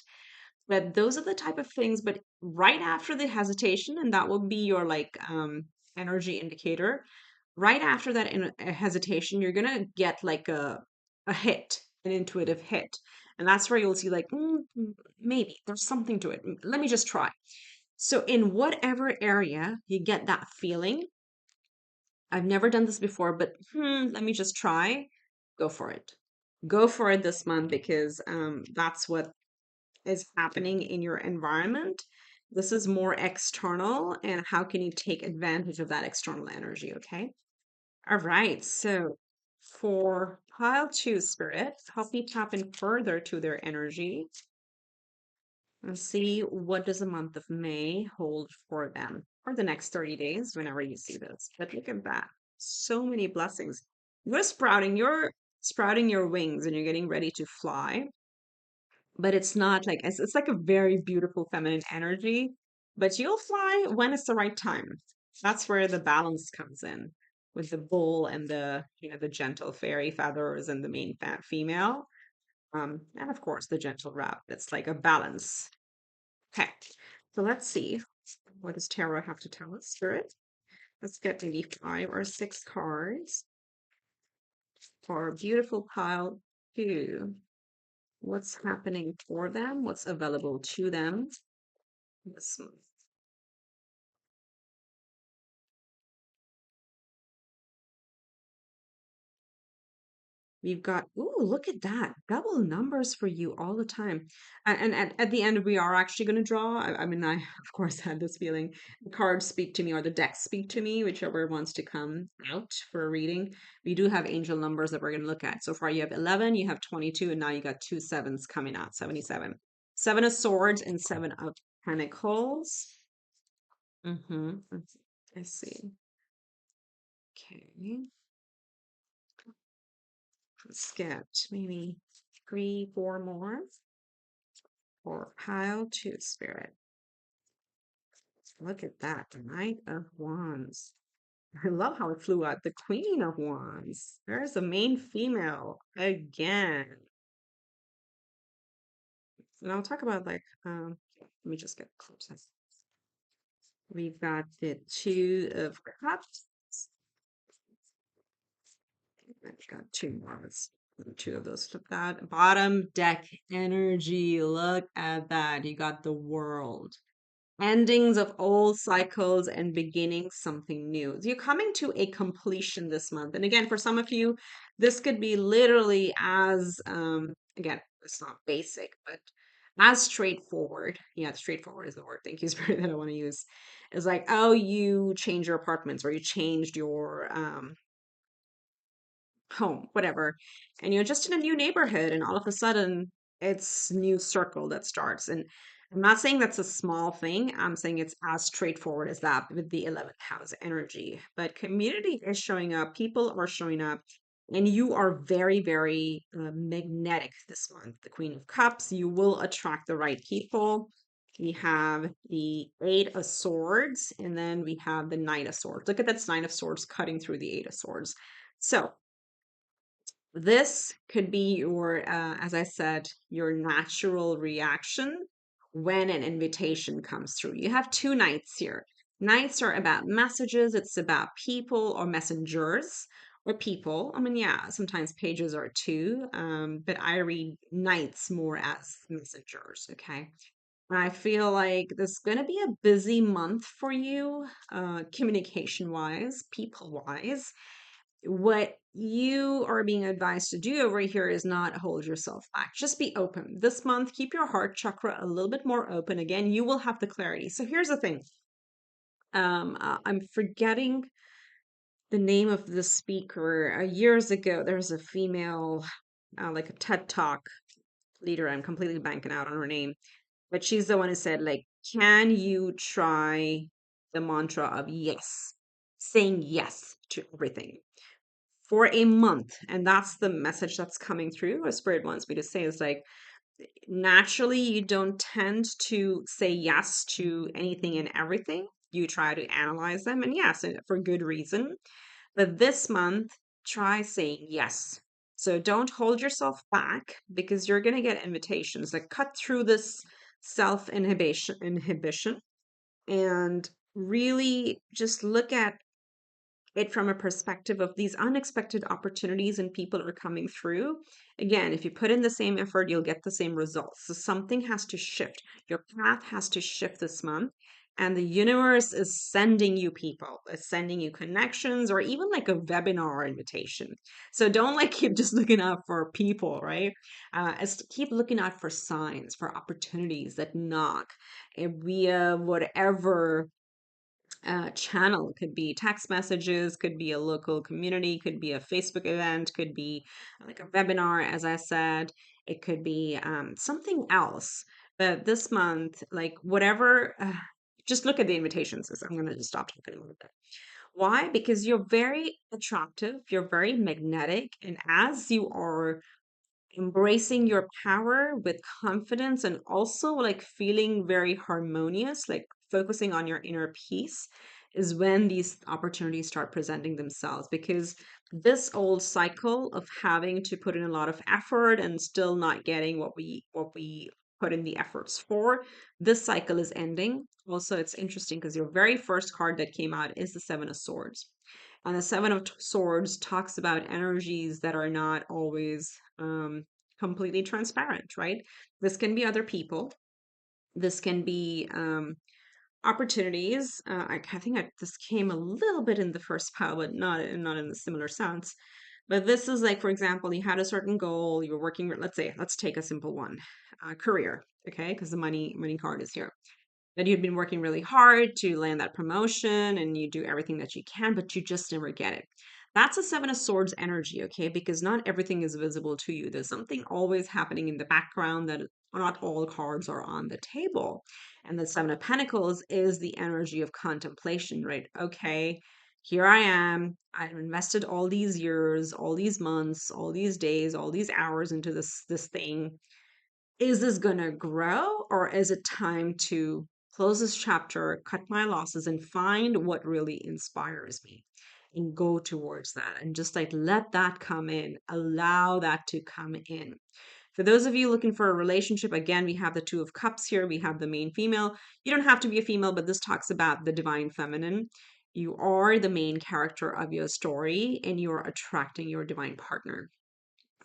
But those are the type of things, but right after the hesitation, and that will be your like energy indicator. Right after that hesitation, you're gonna get like a hit, an intuitive hit. And that's where you'll see like, maybe there's something to it. Let me just try. So in whatever area you get that feeling, I've never done this before, but let me just try. Go for it. Go for it this month because that's what is happening in your environment. This is more external, and how can you take advantage of that external energy? Okay. All right. So for pile two spirit, help me tap in further to their energy and see what does the month of May hold for them or the next 30 days whenever you see this. But look at that. So many blessings. You're sprouting your wings and you're getting ready to fly, but it's not like it's like a very beautiful feminine energy, but you'll fly when it's the right time. That's where the balance comes in with the bull and the gentle fairy feathers and the main female, and of course the gentle rabbit. It's like a balance. Okay, so let's see, what does tarot have to tell us, spirit? Let's get maybe 5 or 6 cards for a beautiful pile two. What's happening for them? What's available to them this month? We've got, ooh, look at that. Double numbers for you all the time. And at the end, we are actually going to draw. I mean, I, of course, had this feeling. The cards speak to me or the decks speak to me, whichever wants to come out for a reading. We do have angel numbers that we're going to look at. So far, you have 11, you have 22, and now you got two sevens coming out, 77. Seven of Swords and Seven of Pentacles. Mm-hmm. I see. Okay. Let's get maybe 3, 4 more for pile two spirit. Look at that. The Knight of Wands. I love how it flew out. The Queen of Wands. There's the main female again. And I'll talk about like, let me just get closer. We've got the Two of Cups. I've got two more. Two of those. Flip that. Bottom deck energy. Look at that. You got the World. Endings of old cycles and beginning something new. You're coming to a completion this month. And again, for some of you, this could be literally as, again, it's not basic, but as straightforward. Yeah, straightforward is the word. Thank you, Spirit, that I want to use. It's like, oh, you changed your apartments or you changed your home, whatever, and you're just in a new neighborhood, and all of a sudden it's new circle that starts. And I'm not saying that's a small thing. I'm saying it's as straightforward as that with the 11th house energy. But community is showing up, people are showing up, And you are very, very magnetic this month. The Queen of Cups, you will attract the right people. We have the Eight of Swords, and then we have the Knight of Swords. Look at that Nine of Swords cutting through the Eight of Swords. So this could be your, as I said, your natural reaction when an invitation comes through. You have two knights here. Knights are about messages, it's about people or messengers or people. I mean, yeah, sometimes pages are too, but I read knights more as messengers, okay? And I feel like this is going to be a busy month for you, communication wise, people wise. What you are being advised to do over here is not hold yourself back. Just be open. This month, keep your heart chakra a little bit more open. Again, you will have the clarity. So here's the thing. I'm forgetting the name of the speaker. Years ago, there was a female, like a TED Talk leader. I'm completely banking out on her name, but she's the one who said, like, can you try the mantra of yes, saying yes to everything for a month? And that's the message that's coming through. What Spirit wants me to say is like, naturally, you don't tend to say yes to anything and everything. You try to analyze them, and yes, and for good reason. But this month, try saying yes. So don't hold yourself back because you're going to get invitations that cut through this self inhibition and really just look at it from a perspective of these unexpected opportunities and people are coming through. Again, if you put in the same effort, you'll get the same results. So something has to shift. Your path has to shift this month. And the universe is sending you people, it's sending you connections, or even like a webinar invitation. So don't like keep just looking out for people, right? It's keep looking out for signs, for opportunities that knock via whatever channel. Could be text messages, could be a local community, could be a Facebook event, could be like a webinar, as I said. It could be something else. But this month, like whatever, just look at the invitations. I'm going to just stop talking a little bit. Why? Because you're very attractive, you're very magnetic, and as you are embracing your power with confidence and also like feeling very harmonious, like focusing on your inner peace, is when these opportunities start presenting themselves. Because this old cycle of having to put in a lot of effort and still not getting what we put in the efforts for, this cycle is ending. Also, it's interesting because your very first card that came out is the Seven of Swords. And the Seven of Swords talks about energies that are not always completely transparent, right? This can be other people. This can be opportunities. I think this came a little bit in the first pile, but not in a similar sense. But this is like, for example, you had a certain goal. You were working. Let's say, let's take a simple one, career. Okay, because the money card is here, that you've been working really hard to land that promotion and you do everything that you can, but you just never get it. That's a Seven of Swords energy, okay? Because not everything is visible to you. There's something always happening in the background that not all cards are on the table. And the Seven of Pentacles is the energy of contemplation, right? Okay, here I am. I've invested all these years, all these months, all these days, all these hours into this thing. Is this going to grow, or is it time to close this chapter, cut my losses, and find what really inspires me and go towards that? And just like let that come in, allow that to come in. For those of you looking for a relationship, again, we have the Two of Cups here, we have the main female. You don't have to be a female, but this talks about the divine feminine. You are the main character of your story and you're attracting your divine partner,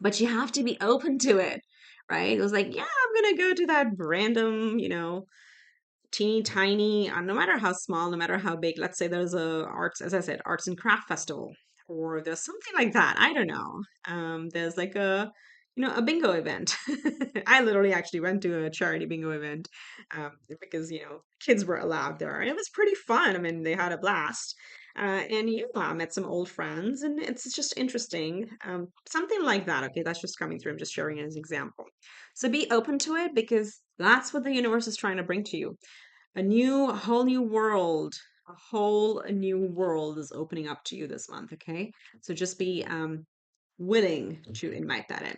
but you have to be open to it, right? It was like, yeah, I'm gonna go to that random, teeny tiny, no matter how small, no matter how big. Let's say there's a arts, as I said, arts and craft festival, or there's something like that. I don't know. There's like a bingo event. I literally actually went to a charity bingo event, because kids were allowed there, and it was pretty fun. I mean, they had a blast. And I met some old friends, and it's just interesting. Something like that. Okay, that's just coming through. I'm just sharing it as an example. So be open to it because that's what the universe is trying to bring to you. A whole new world, a whole new world is opening up to you this month. Okay, so just be willing to invite that in.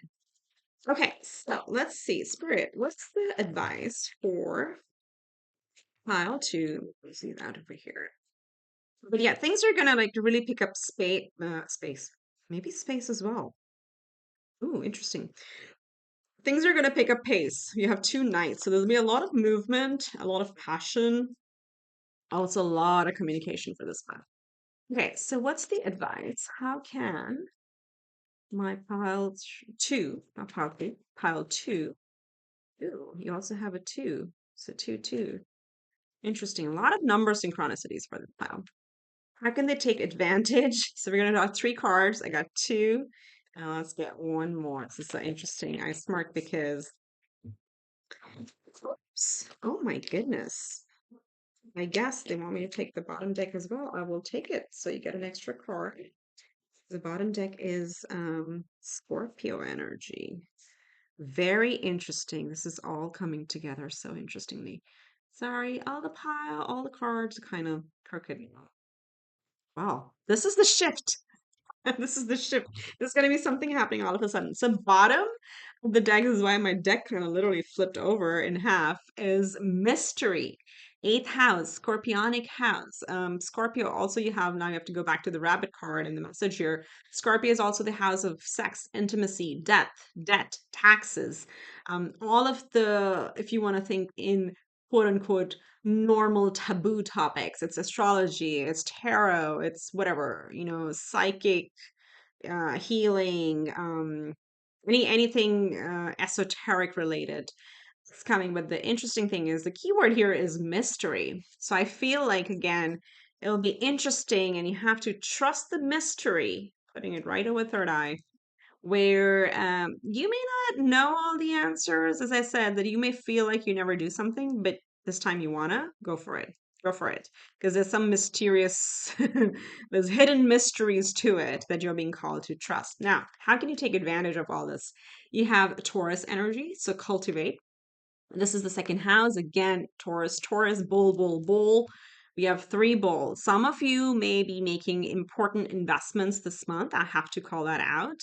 Okay, so let's see. Spirit, what's the advice for pile two? Let's see that over here. But yeah, things are gonna like really pick up space, maybe space as well. Ooh, interesting. Things are gonna pick up pace. You have two knights, so there'll be a lot of movement, a lot of passion, also a lot of communication for this one. Okay, so what's the advice? How can my two, not pile three, pile two? Ooh, you also have a two, so two, two. Interesting. A lot of number synchronicities for the pile. How can they take advantage? So we're gonna draw three cards. I got two. And let's get one more. This is so interesting. I smirk because, oops. Oh my goodness. I guess they want me to take the bottom deck as well. I will take it. So you get an extra card. The bottom deck is Scorpio energy. Very interesting. This is all coming together so interestingly. Sorry, all the cards are kind of crooked. Wow, this is the shift. This is the shift. There's going to be something happening all of a sudden. So bottom of the deck, this is why my deck kind of literally flipped over in half, is mystery. Eighth house, Scorpionic house. Scorpio also now you have to go back to the rabbit card in the message here. Scorpio is also the house of sex, intimacy, debt, taxes. All of the, if you want to think in quote unquote normal taboo topics. It's astrology, it's tarot, it's whatever, psychic healing, anything esoteric related. It's coming, but the interesting thing is the keyword here is mystery. So I feel like again, it'll be interesting, and you have to trust the mystery. Putting it right over third eye, where you may not know all the answers. As I said, that you may feel like you never do something, but this time you wanna go for it. Go for it. Because there's some mysterious, there's hidden mysteries to it that you're being called to trust. Now, how can you take advantage of all this? You have Taurus energy, so cultivate. This is the second house. Again, Taurus, bull. We have three bulls. Some of you may be making important investments this month. I have to call that out.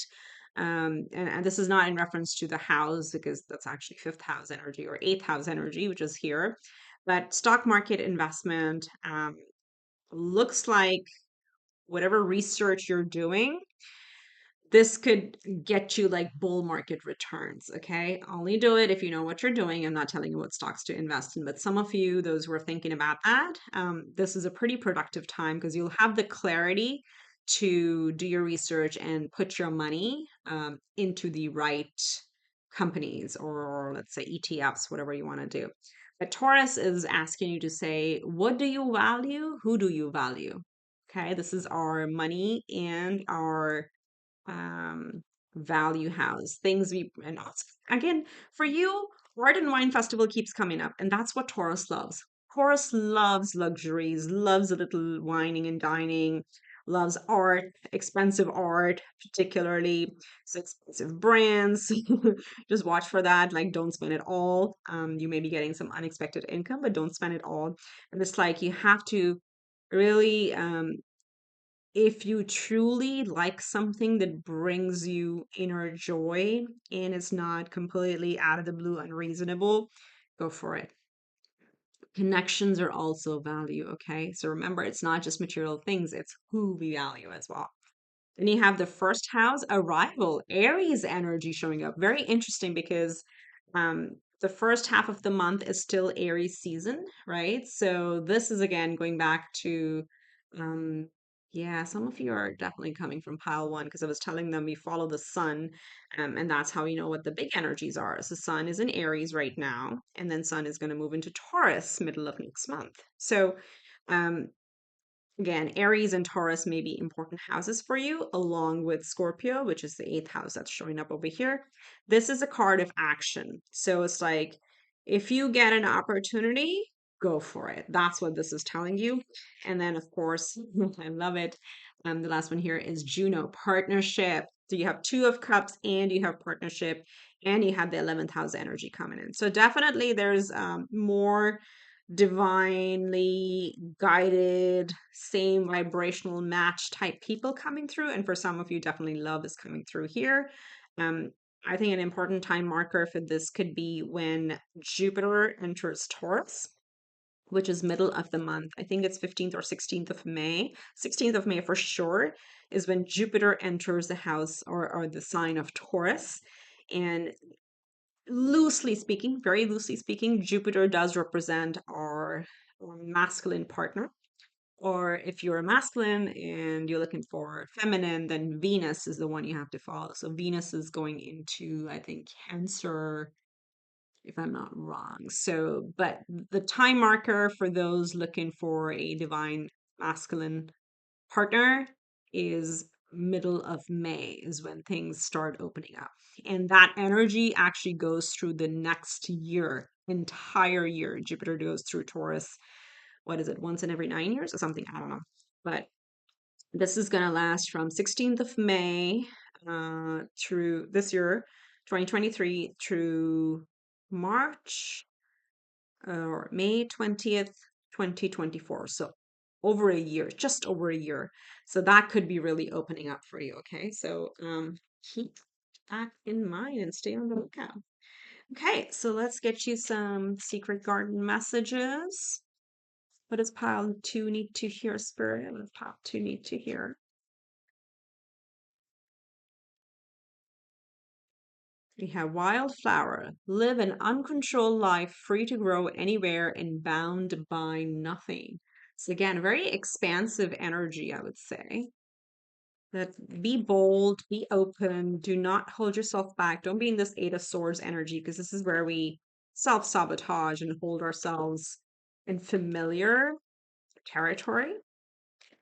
And this is not in reference to the house because that's actually fifth house energy or eighth house energy, which is here. But stock market investment looks like whatever research you're doing, this could get you like bull market returns. Okay. Only do it if you know what you're doing. I'm not telling you what stocks to invest in, but some of you, those who are thinking about that, this is a pretty productive time because you'll have the clarity to do your research and put your money into the right companies or let's say ETFs, whatever you want to do. But Taurus is asking you to say, what do you value? Who do you value? Okay. This is our money and our um value house things we and also, again for you, art and wine festival keeps coming up, and that's what Taurus loves. Taurus loves luxuries, loves a little wining and dining, loves art, expensive art, particularly so expensive brands. Just watch for that, like don't spend it all. You may be getting some unexpected income, but don't spend it all. And it's like you have to really if you truly like something that brings you inner joy and it's not completely out of the blue unreasonable, go for it. Connections are also value, okay? So remember, it's not just material things, it's who we value as well. Then you have the first house, arrival, Aries energy showing up. Very interesting because um, the first half of the month is still Aries season, right? So this is again going back to, um, yeah, some of you are definitely coming from pile one because I was telling them we follow the sun, and that's how you know what the big energies are. So sun is in Aries right now, and then sun is going to move into Taurus middle of next month. So um, again, Aries and Taurus may be important houses for you, along with Scorpio, which is the eighth house that's showing up over here. This is a card of action. So it's like, if you get an opportunity, go for it. That's what this is telling you. And then, of course, I love it. The last one here is Juno, partnership. So you have two of cups and you have partnership and you have the 11th house energy coming in. So definitely there's more divinely guided, same vibrational match type people coming through. And for some of you, definitely love is coming through here. Um, I think an important time marker for this could be when Jupiter enters Taurus, which is middle of the month. I think it's 15th or 16th of May. 16th of May for sure is when Jupiter enters the house or the sign of Taurus. And loosely speaking, very loosely speaking, Jupiter does represent our masculine partner. Or if you're a masculine and you're looking for feminine, then Venus is the one you have to follow. So Venus is going into, I think, Cancer, if I'm not wrong. So, but the time marker for those looking for a divine masculine partner is middle of May is when things start opening up. And that energy actually goes through the next year, entire year. Jupiter goes through Taurus, what is it, once in every 9 years or something? I don't know. But this is going to last from 16th of May through this year, 2023, through March or May 20th, 2024. So over a year, just over a year. So that could be really opening up for you. Okay. So keep that in mind and stay on the lookout. Okay. So let's get you some secret garden messages. What does pile 2 need to hear, Spirit? What does pile 2 need to hear? We have wildflower. Live an uncontrolled life, free to grow anywhere and bound by nothing. So again, very expansive energy, I would say. That be bold, be open, do not hold yourself back. Don't be in this Eight of Swords energy because this is where we self-sabotage and hold ourselves in familiar territory.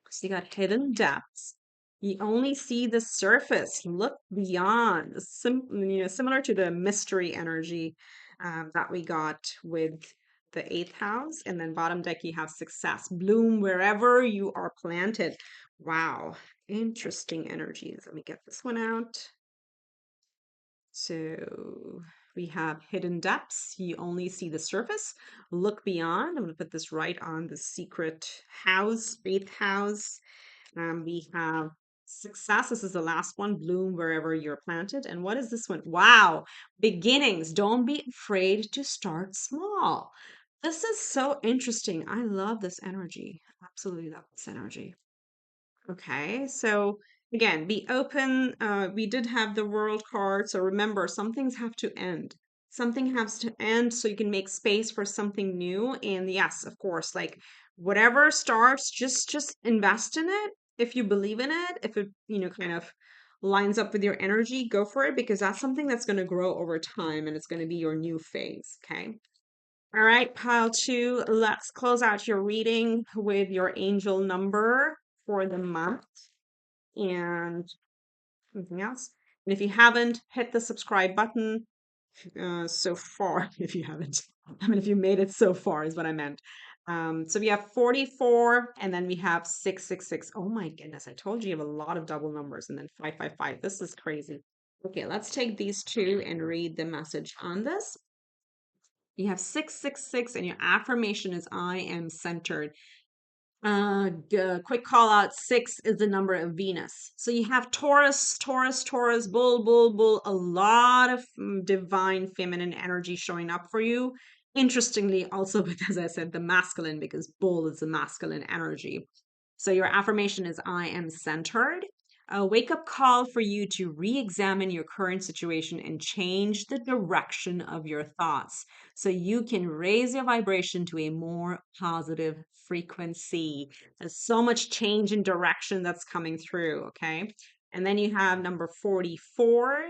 So you got hidden depths. You only see the surface. Look beyond. Similar to the mystery energy that we got with the eighth house. And then bottom deck, you have success. Bloom wherever you are planted. Wow. Interesting energies. Let me get this one out. So we have hidden depths. You only see the surface. Look beyond. I'm going to put this right on the secret house, eighth house. We have success. This is the last one. Bloom wherever you're planted. And what is this one? Wow. Beginnings. Don't be afraid to start small. This is so interesting. I love this energy. Absolutely love this energy. Okay, so again, be open. We did have the world card, so remember, some things have to end. Something has to end so you can make space for something new. And yes, of course, like whatever starts, just invest in it. If you believe in it, if it, kind of lines up with your energy, go for it because that's something that's going to grow over time and it's going to be your new phase. Okay. All right, pile 2, let's close out your reading with your angel number for the month and anything else. And if you haven't, hit the subscribe button so far, if you haven't. I mean, if you made it so far is what I meant. So we have 44 and then we have 666. Oh my goodness, I told you you have a lot of double numbers and then 555. This is crazy. Okay, let's take these two and read the message on this. You have 666 and your affirmation is I am centered. Quick call out, 6 is the number of Venus. So you have Taurus, Taurus, Taurus, bull, bull, bull, a lot of divine feminine energy showing up for you. Interestingly, also, as I said, the masculine, because bull is the masculine energy. So your affirmation is I am centered. A wake up call for you to re examine your current situation and change the direction of your thoughts so you can raise your vibration to a more positive frequency. There's so much change in direction that's coming through, okay? And then you have number 44.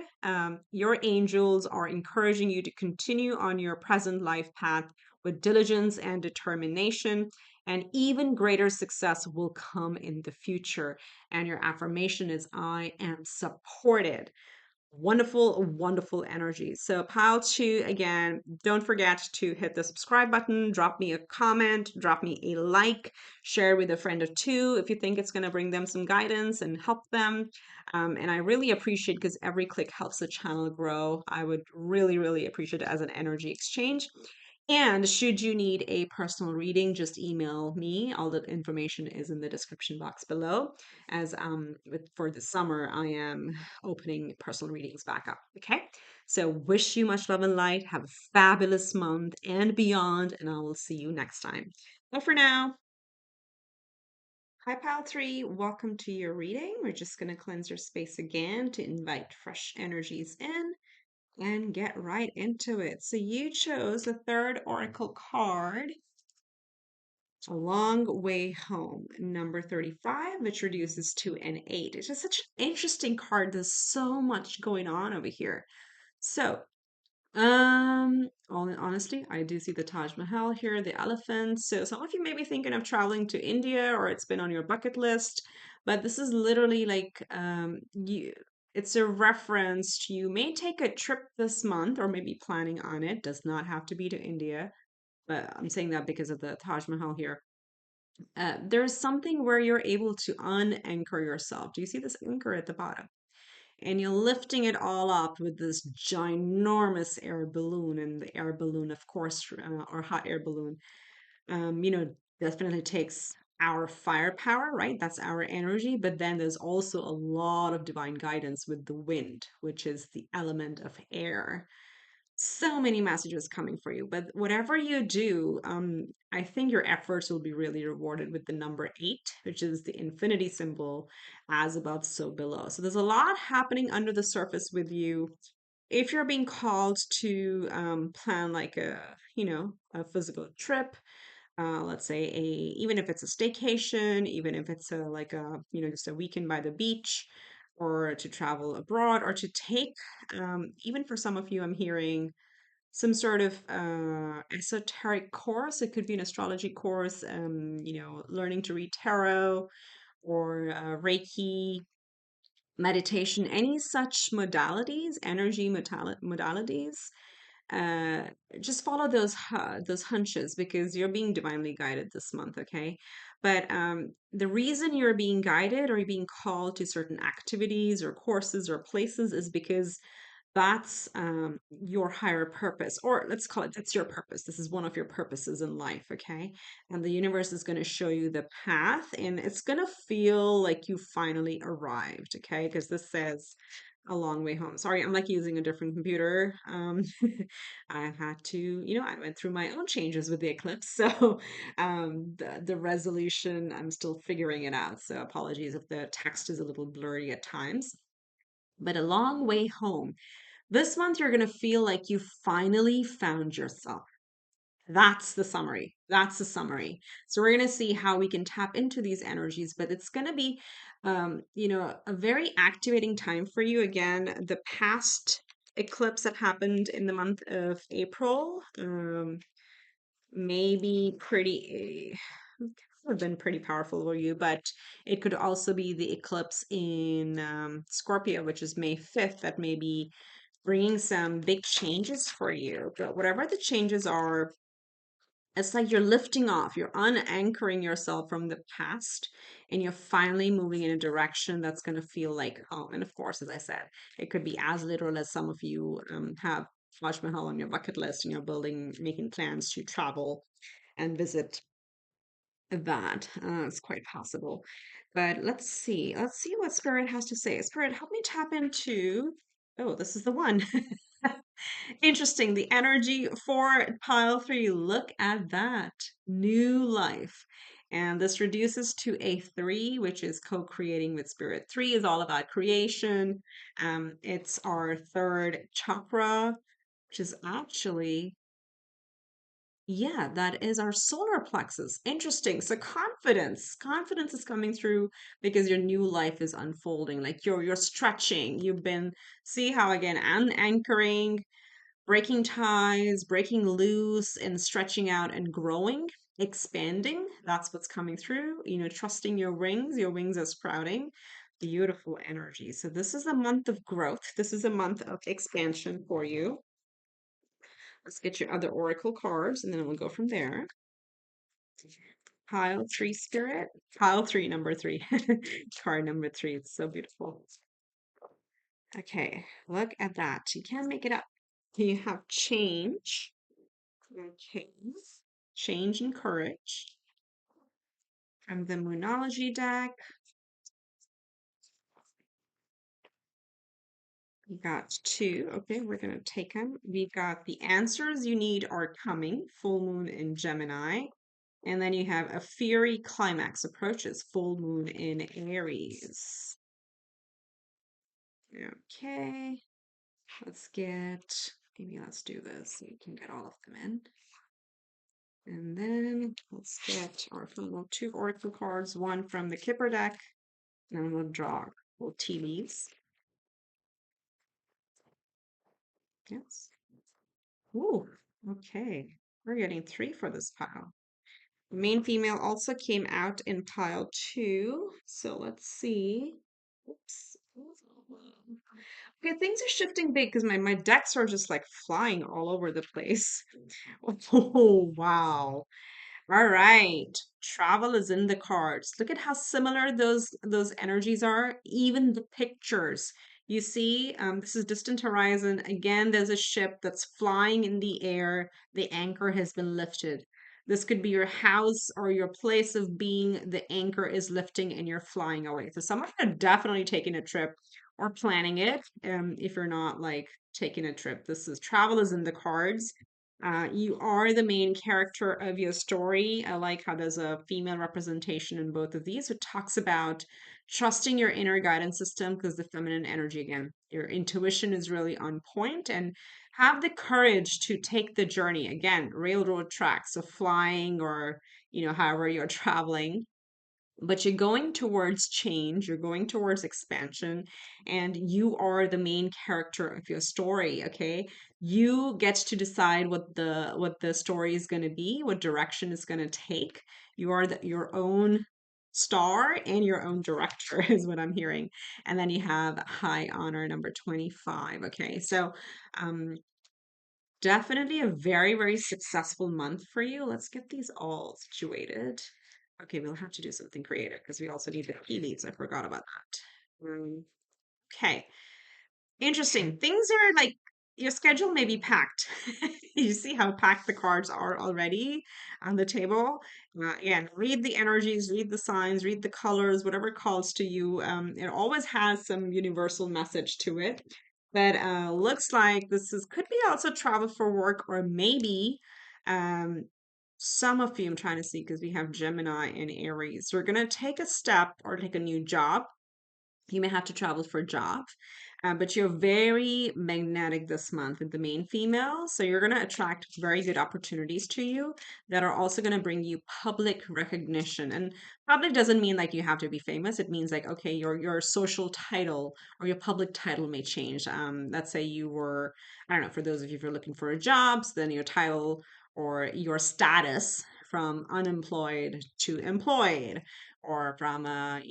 Your angels are encouraging you to continue on your present life path with diligence and determination, and even greater success will come in the future. And your affirmation is I am supported. Wonderful, wonderful energy. So, pile 2, again, don't forget to hit the subscribe button, drop me a comment, drop me a like, share with a friend or two if you think it's going to bring them some guidance and help them. And I really appreciate because every click helps the channel grow. I would really, really appreciate it as an energy exchange. And should you need a personal reading, just email me. All the information is in the description box below. As for the summer, I am opening personal readings back up. Okay. So wish you much love and light. Have a fabulous month and beyond, and I will see you next time. But for now, hi pile three. Welcome to your reading. We're just gonna cleanse your space again to invite fresh energies in and get right into it. So you chose the third oracle card, A Long Way Home, number 35, which reduces to an 8. It's just such an interesting card. There's so much going on over here. So, honestly, I do see the Taj Mahal here, the elephant. So some of you may be thinking of traveling to India or it's been on your bucket list, but this is literally like it's a reference to you may take a trip this month or maybe planning on it. Does not have to be to India, but I'm saying that because of the Taj Mahal here. There's something where you're able to unanchor yourself. Do you see this anchor at the bottom? And you're lifting it all up with this ginormous air balloon. And the air balloon, of course, or hot air balloon, you know, definitely takes our firepower, right? That's our energy. But then there's also a lot of divine guidance with the wind, which is the element of air. So many messages coming for you, but whatever you do, I think your efforts will be really rewarded with the number 8, which is the infinity symbol, as above so below. So there's a lot happening under the surface with you. If you're being called to plan like a physical trip, let's say even if it's a staycation, even if it's just a weekend by the beach, or to travel abroad, or to take, even for some of you, I'm hearing some sort of esoteric course. It could be an astrology course, learning to read tarot or Reiki, meditation, any such modalities, energy modalities. Uh, just follow those hunches because you're being divinely guided this month, okay? But the reason you're being guided or you're being called to certain activities or courses or places is because that's your higher purpose, or let's call it that's your purpose. This is one of your purposes in life, okay? And the universe is going to show you the path, and it's going to feel like you finally arrived, okay? Because this says a long way home. Sorry, I'm like using a different computer. I had to, I went through my own changes with the eclipse, so the resolution, I'm still figuring it out. So apologies if the text is a little blurry at times. But a long way home. This month, you're going to feel like you finally found yourself. That's the summary. That's the summary. So we're going to see how we can tap into these energies, but it's going to be, a very activating time for you. Again, the past eclipse that happened in the month of April, may be pretty, have been pretty powerful for you, but it could also be the eclipse in Scorpio, which is May 5th, that may be bringing some big changes for you. But whatever the changes are, it's like you're lifting off, you're unanchoring yourself from the past, and you're finally moving in a direction that's going to feel like home. And of course, as I said, it could be as literal as some of you have Taj Mahal on your bucket list and you're making plans to travel and visit that. It's quite possible. But let's see. Let's see what Spirit has to say. Spirit, help me tap into. Oh, this is the one. Interesting. The energy for pile three. Look at that. New life. And this reduces to a 3, which is co-creating with spirit. 3 is all about creation. It's our third chakra, which is actually, yeah, that is our solar plexus. Interesting. So confidence. Confidence is coming through because your new life is unfolding. Like you're stretching. You've been, see how again, anchoring, breaking ties, breaking loose, and stretching out and growing, expanding. That's what's coming through. Trusting your wings are sprouting. Beautiful energy. So this is a month of growth. This is a month of expansion for you. Let's get your other oracle cards, and then we'll go from there. Pile three spirit. Pile three, number 3. Card number 3. It's so beautiful. Okay, look at that. You can't make it up. You have change. Okay. Change and courage. From the Moonology deck, we got two. Okay, we're going to take them. We've got the answers you need are coming, full moon in Gemini. And then you have a fiery climax approaches, full moon in Aries. Okay, maybe let's do this so we can get all of them in. And then let's get our final two oracle cards, one from the Kipper deck, and then we'll draw little tea leaves. Yes. Ooh, okay. We're getting three for this pile. The main female also came out in pile two. So let's see. Oops. Okay, things are shifting big because my decks are just like flying all over the place. Oh, wow. All right. Travel is in the cards. Look at how similar those energies are, even the pictures. You see, this is distant horizon. Again, there's a ship that's flying in the air. The anchor has been lifted. This could be your house or your place of being. The anchor is lifting and you're flying away. So someone are definitely taking a trip or planning it. If you're not like taking a trip, this is travel is in the cards. You are the main character of your story. I like how there's a female representation in both of these. It talks about trusting your inner guidance system because the feminine energy, again, your intuition is really on point, and have the courage to take the journey. Again, railroad tracks, so flying or, however you're traveling, but you're going towards change, you're going towards expansion, and you are the main character of your story. Okay, you get to decide what the story is going to be, what direction it's going to take. You are your own star and your own director is what I'm hearing. And then you have high honor number 25. Okay, so um definitely a very, very successful month for you. Let's get these all situated. Okay, we'll have to do something creative because we also need the tea leaves. I forgot about that. Okay, interesting. Things are like your schedule may be packed. You see how packed the cards are already on the table. Again, read the energies, read the signs, read the colors, whatever calls to you. It always has some universal message to it. But looks like this is could be also travel for work, or maybe um, some of you I'm trying to see because we have Gemini and Aries. We're gonna take a step or take a new job. You may have to travel for a job, but you're very magnetic this month with the main female. So you're going to attract very good opportunities to you that are also going to bring you public recognition. And public doesn't mean like you have to be famous. It means like, okay, your social title or your public title may change. Let's say you were, I don't know, for those of you who are looking for a job, so then your title or your status from unemployed to employed, or from a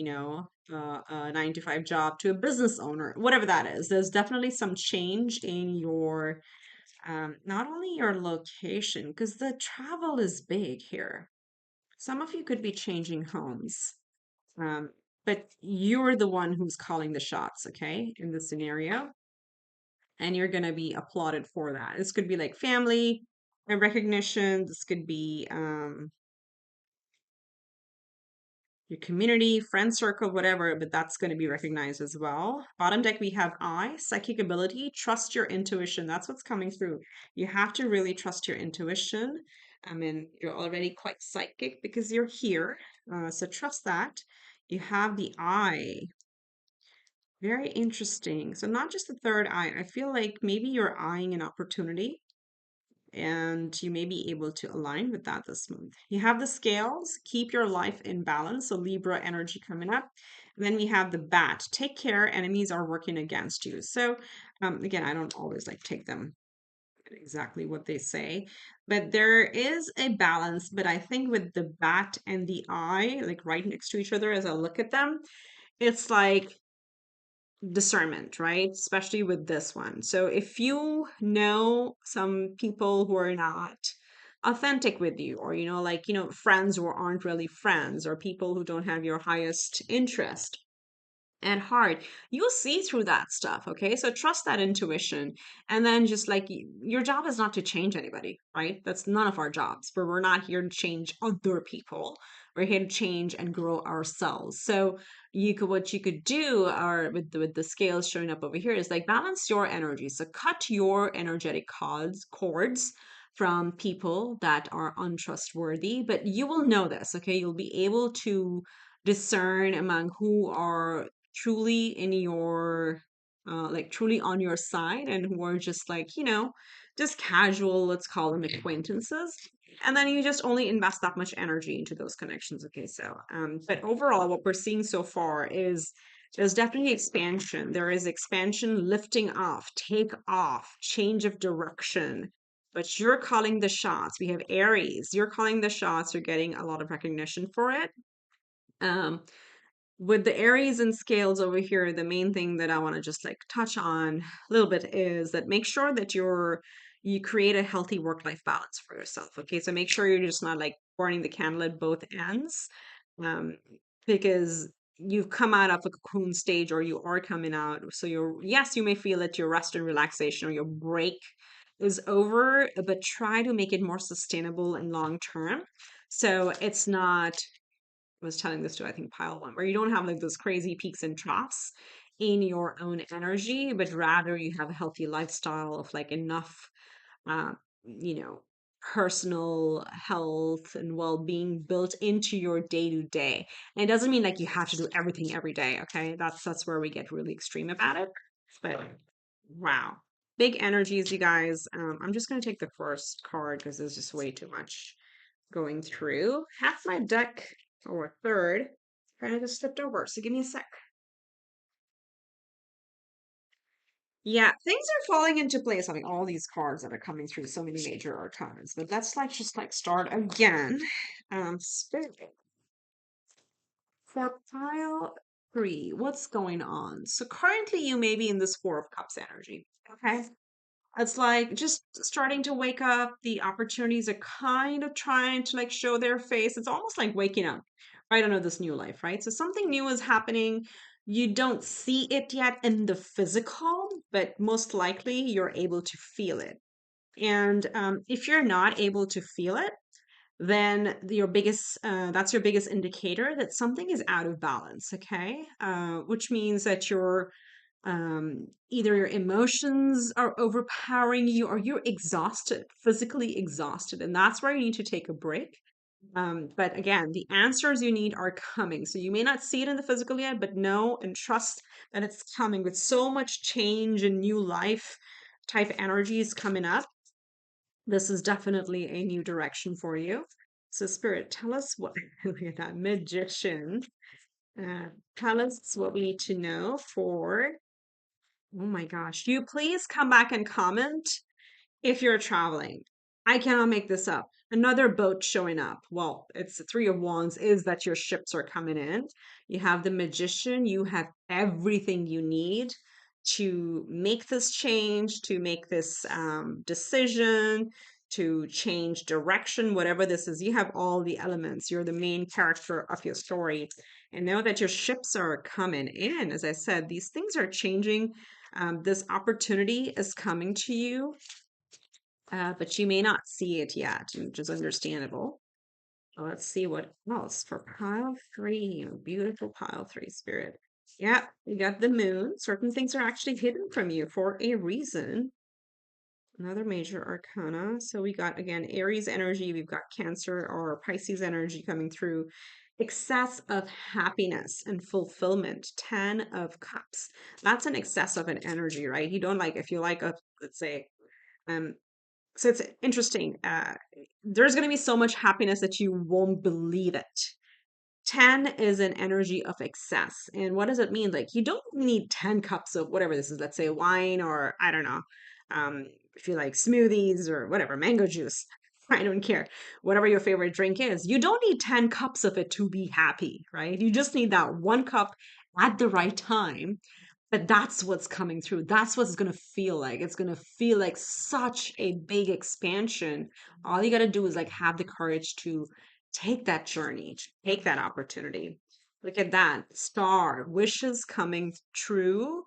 9 to 5 job to a business owner, whatever that is. There's definitely some change in your not only your location, because the travel is big here. Some of you could be changing homes, um, but you're the one who's calling the shots, okay, in the scenario, and you're going to be applauded for that. This could be like family and recognition. This could be your community, friend circle, whatever, but that's going to be recognized as well. Bottom deck, we have I, psychic ability, trust your intuition. That's what's coming through. You have to really trust your intuition. I mean, you're already quite psychic because you're here. So trust that. You have the I. Very interesting. So not just the third eye. I feel like maybe you're eyeing an opportunity and you may be able to align with that this month. You have the scales, keep your life in balance. So Libra energy coming up. And then we have the bat, take care, enemies are working against you. So again, I don't always like take them exactly what they say, but there is a balance. But I think with the bat and the eye, like right next to each other as I look at them, it's like discernment, right? Especially with this one. So if you know some people who are not authentic with you, or like friends who aren't really friends, or people who don't have your highest interest, at heart, you'll see through that stuff. Okay. So trust that intuition. And then just like your job is not to change anybody, right? That's none of our jobs, but we're not here to change other people. We're here to change and grow ourselves. So what you could do or with the scales showing up over here is like balance your energy. So cut your energetic cords from people that are untrustworthy, but you will know this. Okay. You'll be able to discern among who are truly in your like truly on your side and who are just like, just casual, let's call them acquaintances. And then you just only invest that much energy into those connections. Okay, so but overall what we're seeing so far is there's definitely expansion. There is expansion, lifting off, take off, change of direction. But you're calling the shots. We have Aries. You're calling the shots. You're getting a lot of recognition for it. Um, with the Aries and scales over here, the main thing that I want to just like touch on a little bit is that make sure that you create a healthy work-life balance for yourself. Okay, so make sure you're just not like burning the candle at both ends, um, because you've come out of a cocoon stage or you are coming out. So yes, you may feel that your rest and relaxation or your break is over, but try to make it more sustainable and long term. So it's not was telling this to I think pile one, where you don't have like those crazy peaks and troughs in your own energy, but rather you have a healthy lifestyle of like enough, uh, you know, personal health and well-being built into your day to day. And it doesn't mean like you have to do everything every day. Okay, that's where we get really extreme about it. But wow, big energies, you guys. I'm just gonna take the first card because there's just way too much going through. Half my deck, or a third, kind of just slipped over. So give me a sec. Yeah, things are falling into place. I mean, all these cards that are coming through, so many major arcanas. But let's like just like start again. Spirit for pile three. What's going on? So currently, you may be in this Four of Cups energy. Okay. It's like just starting to wake up. The opportunities are kind of trying to like show their face. It's almost like waking up right under this new life, right? So something new is happening. You don't see it yet in the physical, but most likely you're able to feel it. And if you're not able to feel it, then that's your biggest indicator that something is out of balance. Okay, which means that either your emotions are overpowering you or you're exhausted, physically exhausted, and that's where you need to take a break. But again, the answers you need are coming. So you may not see it in the physical yet, but know and trust that it's coming with so much change and new life type energies coming up. This is definitely a new direction for you. So, Spirit, tell us what, look at that magician. Uh, Tell us what we need to know for, oh my gosh, you please come back and comment if you're traveling. I cannot make this up. Another boat showing up. Well, it's the Three of Wands is that your ships are coming in. You have the Magician. You have everything you need to make this change, to make this decision, to change direction, whatever this is. You have all the elements. You're the main character of your story. And know that your ships are coming in. As I said, these things are changing. This opportunity is coming to you, but you may not see it yet, which is understandable. Let's see what else for pile three. Beautiful pile three, Spirit. Yeah, you got the moon. Certain things are actually hidden from you for a reason. Another major arcana. So we got, again, Aries energy. We've got Cancer or Pisces energy coming through. Excess of happiness and fulfillment. 10 of Cups. That's an excess of an energy, right? You don't like, if you like a, let's say, um, so it's interesting. There's going to be so much happiness that you won't believe it. 10 is an energy of excess. And what does it mean? Like, you don't need 10 cups of whatever this is, let's say wine, or I don't know, if you like smoothies or whatever, mango juice. I don't care. Whatever your favorite drink is, you don't need 10 cups of it to be happy, right? You just need that one cup at the right time, but that's what's coming through. That's what it's going to feel like. It's going to feel like such a big expansion. All you got to do is like have the courage to take that journey, to take that opportunity. Look at that star, wishes coming true,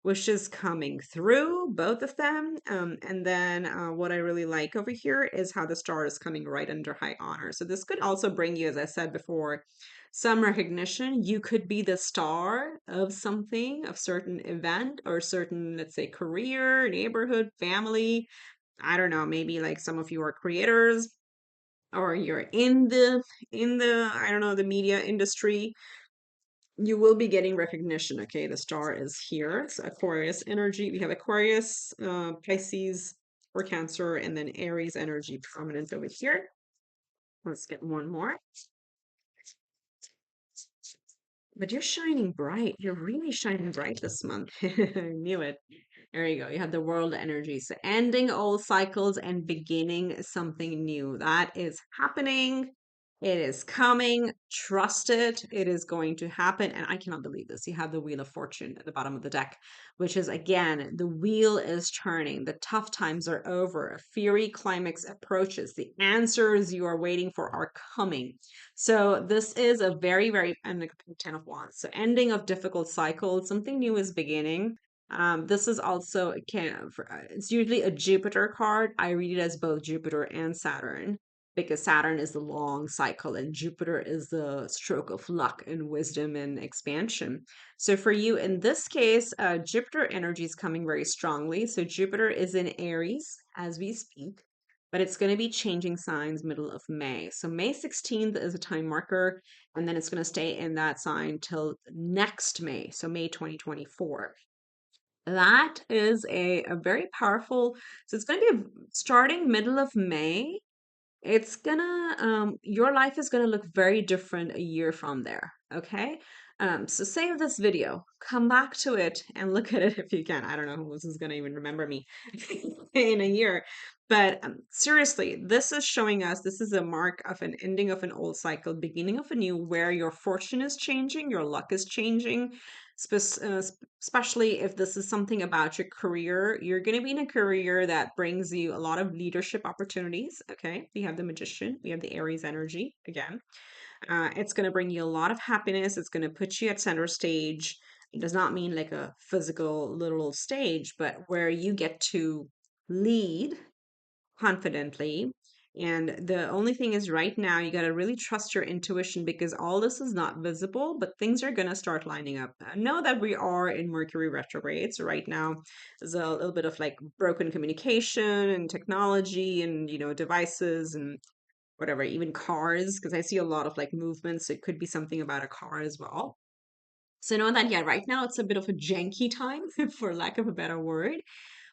wishes coming through, both of them. And then what I really like over here is how the star is coming right under high honor. So this could also bring you, as I said before, some recognition. You could be the star of something, of certain event or certain, let's say, career, neighborhood, family. I don't know, maybe like some of you are creators or you're in the I don't know, the media industry. You will be getting recognition. Okay, the star is here. It's Aquarius energy. We have Aquarius, Pisces or Cancer, and then Aries energy prominent over here. Let's get one more. But you're shining bright. You're really shining bright this month. I knew it. There you go. You have the world energy. So ending old cycles and beginning something new. That is happening. It is coming. Trust it. It is going to happen. And I cannot believe this. You have the Wheel of Fortune at the bottom of the deck, which is again, the wheel is turning. The tough times are over. A fiery climax approaches. The answers you are waiting for are coming. So this is a very, very, and the Ten of Wands. So ending of difficult cycles. Something new is beginning. This is also it's usually a Jupiter card. I read it as both Jupiter and Saturn because Saturn is the long cycle and Jupiter is the stroke of luck and wisdom and expansion. So for you in this case, Jupiter energy is coming very strongly. So Jupiter is in Aries as we speak, but it's going to be changing signs middle of May. So May 16th is a time marker, and then it's going to stay in that sign till next May, so May 2024. That is a very powerful, so it's going to be starting middle of May. It's gonna, your life is gonna look very different a year from there. Okay. So save this video, come back to it and look at it if you can. I don't know who this is gonna even remember me in a year. But seriously, this is showing us this is a mark of an ending of an old cycle, beginning of a new, where your fortune is changing, your luck is changing. Especially if this is something about your career, you're going to be in a career that brings you a lot of leadership opportunities. Okay, we have the Magician, we have the Aries energy again. It's going to bring you a lot of happiness. It's going to put you at center stage. It does not mean like a physical, literal stage, but where you get to lead confidently. And the only thing is, right now, you got to really trust your intuition because all this is not visible, but things are going to start lining up. Know that we are in Mercury retrograde. So, right now, there's a little bit of like broken communication and technology and, devices and whatever, even cars, because I see a lot of like movements. So it could be something about a car as well. So, know that, yeah, right now it's a bit of a janky time, for lack of a better word,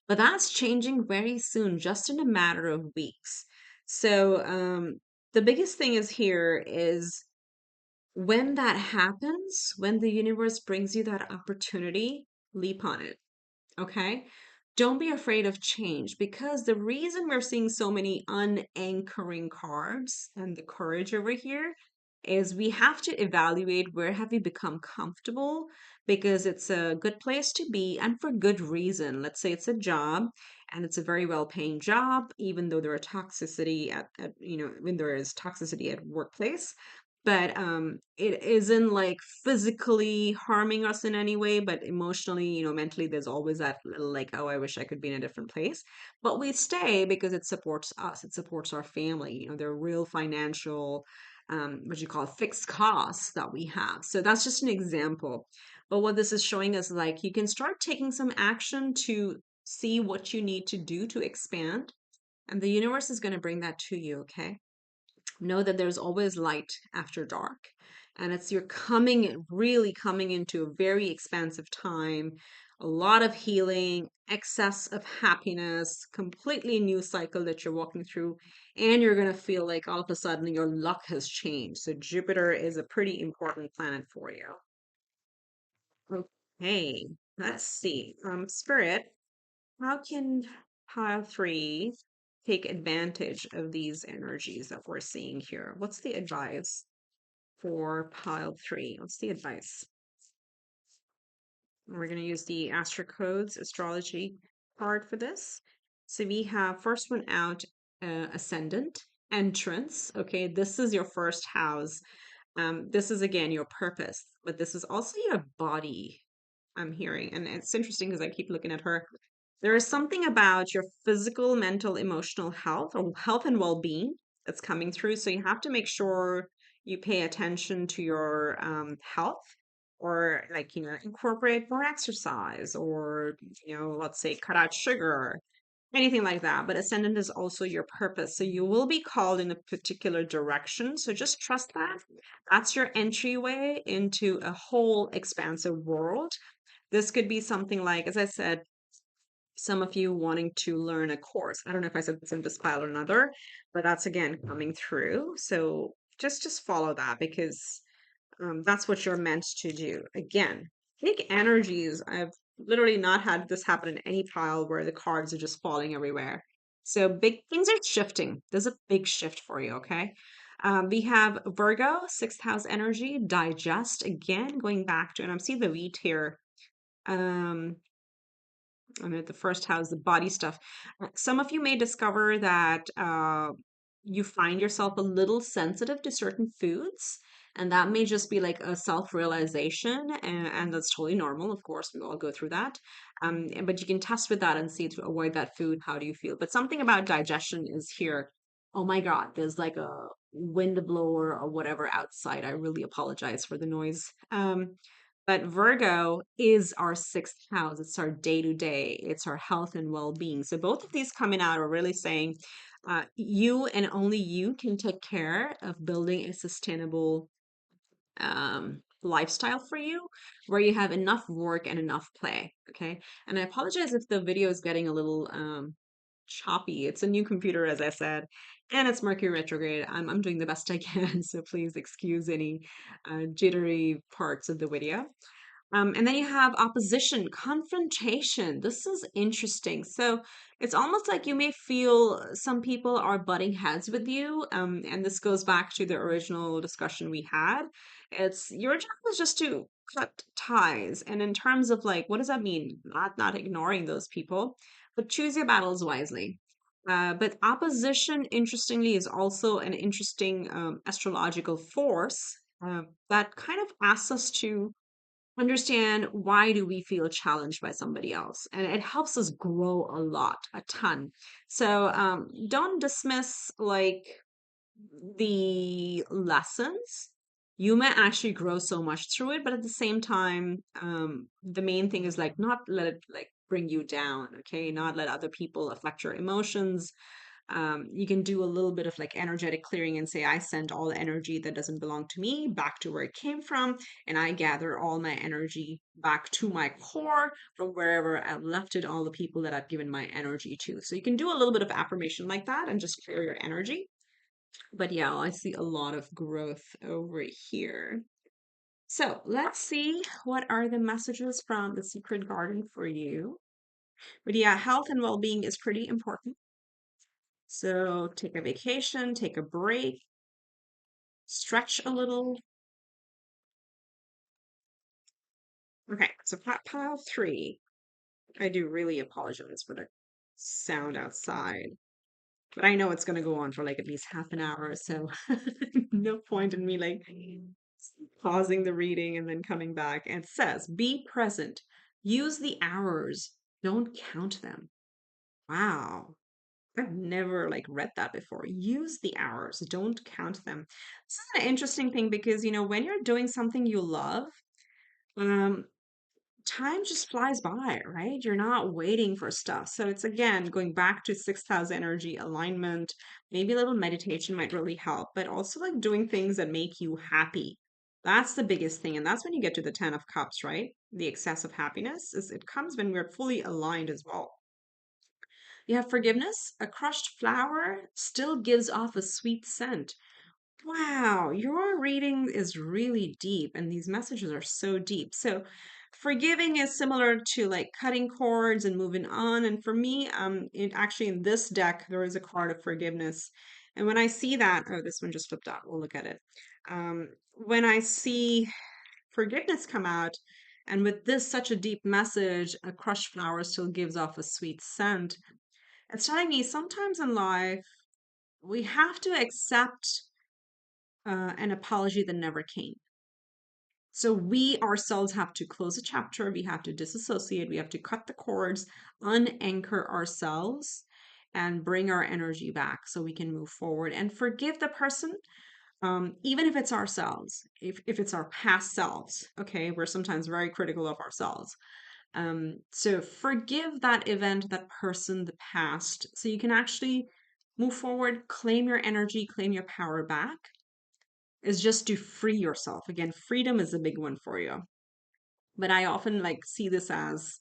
but that's changing very soon, just in a matter of weeks. So, the biggest thing is here is when that happens, when the universe brings you that opportunity, leap on it. Okay. Don't be afraid of change because the reason we're seeing so many unanchoring cards and the courage over here is we have to evaluate where have we become comfortable because it's a good place to be and for good reason. Let's say it's a job and it's a very well paying job, even though there are toxicity when there is toxicity at workplace, but it isn't like physically harming us in any way, but emotionally, mentally, there's always that little like, oh, I wish I could be in a different place. But we stay because it supports us, it supports our family. There are real financial, what you call fixed costs that we have. So that's just an example. But what this is showing us, like, you can start taking some action to see what you need to do to expand, and the universe is going to bring that to you. Okay, know that there's always light after dark, and it's you're really coming into a very expansive time, a lot of healing, excess of happiness, completely new cycle that you're walking through, and you're going to feel like all of a sudden your luck has changed. So Jupiter is a pretty important planet for you. Okay, let's see. Spirit, how can pile three take advantage of these energies that we're seeing here? What's the advice for pile three? What's the advice? We're going to use the Astro Codes astrology card for this. So we have first one out, ascendant, entrance. Okay, this is your first house. This is again your purpose, but this is also your body, I'm hearing. And it's interesting because I keep looking at her. There is something about your physical, mental, emotional health or health and well-being that's coming through. So you have to make sure you pay attention to your health or like, incorporate more exercise or, let's say cut out sugar, anything like that. But ascendant is also your purpose. So you will be called in a particular direction. So just trust that. That's your entryway into a whole expansive world. This could be something like, as I said, some of you wanting to learn a course. I don't know if I said this in this file or another, but that's again coming through. So just follow that because that's what you're meant to do. Again, big energies. I've literally not had this happen in any pile where the cards are just falling everywhere. So big things are shifting. There's a big shift for you, okay? We have Virgo, sixth house energy, digest again, going back to, and I'm seeing the wheat here. Um, I'm at the first house, the body stuff. Some of you may discover that you find yourself a little sensitive to certain foods, and that may just be like a self-realization, and that's totally normal. Of course, we all go through that. But you can test with that and see to avoid that food. How do you feel? But something about digestion is here. Oh my God, there's like a wind blower or whatever outside. I really apologize for the noise. But Virgo is our sixth house. It's our day to day, it's our health and well being. So both of these coming out are really saying you and only you can take care of building a sustainable lifestyle for you where you have enough work and enough play. Okay. And I apologize if the video is getting a little choppy. It's a new computer, as I said, and it's Mercury retrograde. I'm doing the best I can. So please excuse any jittery parts of the video. And then you have opposition, confrontation. This is interesting. So it's almost like you may feel some people are butting heads with you. And this goes back to the original discussion we had. It's your job is just to cut ties. And in terms of like, what does that mean? Not ignoring those people, but choose your battles wisely. But opposition, interestingly, is also an interesting astrological force that kind of asks us to understand why do we feel challenged by somebody else, and it helps us grow a lot, a ton. So don't dismiss like the lessons. You may actually grow so much through it, but at the same time, the main thing is like not let it like bring you down. Okay, not let other people affect your emotions. You can do a little bit of like energetic clearing and say, I send all the energy that doesn't belong to me back to where it came from, and I gather all my energy back to my core from wherever I've left it, all the people that I've given my energy to. So you can do a little bit of affirmation like that and just clear your energy. But yeah, I see a lot of growth over here. So let's see what are the messages from the secret garden for you. But yeah, health and well being is pretty important. So take a vacation, take a break, stretch a little. Okay, so pile three. I do really apologize for the sound outside, but I know it's going to go on for like at least half an hour, so no point in me like pausing the reading and then coming back. And it says, be present, use the hours, don't count them. Wow. I've never like read that before. Use the hours, don't count them. This is an interesting thing because when you're doing something you love, um, time just flies by, right? You're not waiting for stuff. So it's again going back to sixth house energy alignment. Maybe a little meditation might really help, but also like doing things that make you happy. That's the biggest thing. And that's when you get to the 10 of cups, right? The excess of happiness is it comes when we're fully aligned as well. You have forgiveness. A crushed flower still gives off a sweet scent. Wow, your reading is really deep, and these messages are so deep. So, forgiving is similar to like cutting cords and moving on. And for me, it actually in this deck there is a card of forgiveness, and when I see that, oh, this one just flipped out. We'll look at it. When I see forgiveness come out, and with this such a deep message, a crushed flower still gives off a sweet scent. It's telling me sometimes in life we have to accept an apology that never came. So we ourselves have to close a chapter, we have to disassociate, we have to cut the cords, unanchor ourselves, and bring our energy back so we can move forward and forgive the person, even if it's ourselves, if it's our past selves. Okay, we're sometimes very critical of ourselves. So forgive that event, that person, the past, so you can actually move forward, claim your energy, claim your power back, is just to free yourself. Again, freedom is a big one for you. But I often like see this as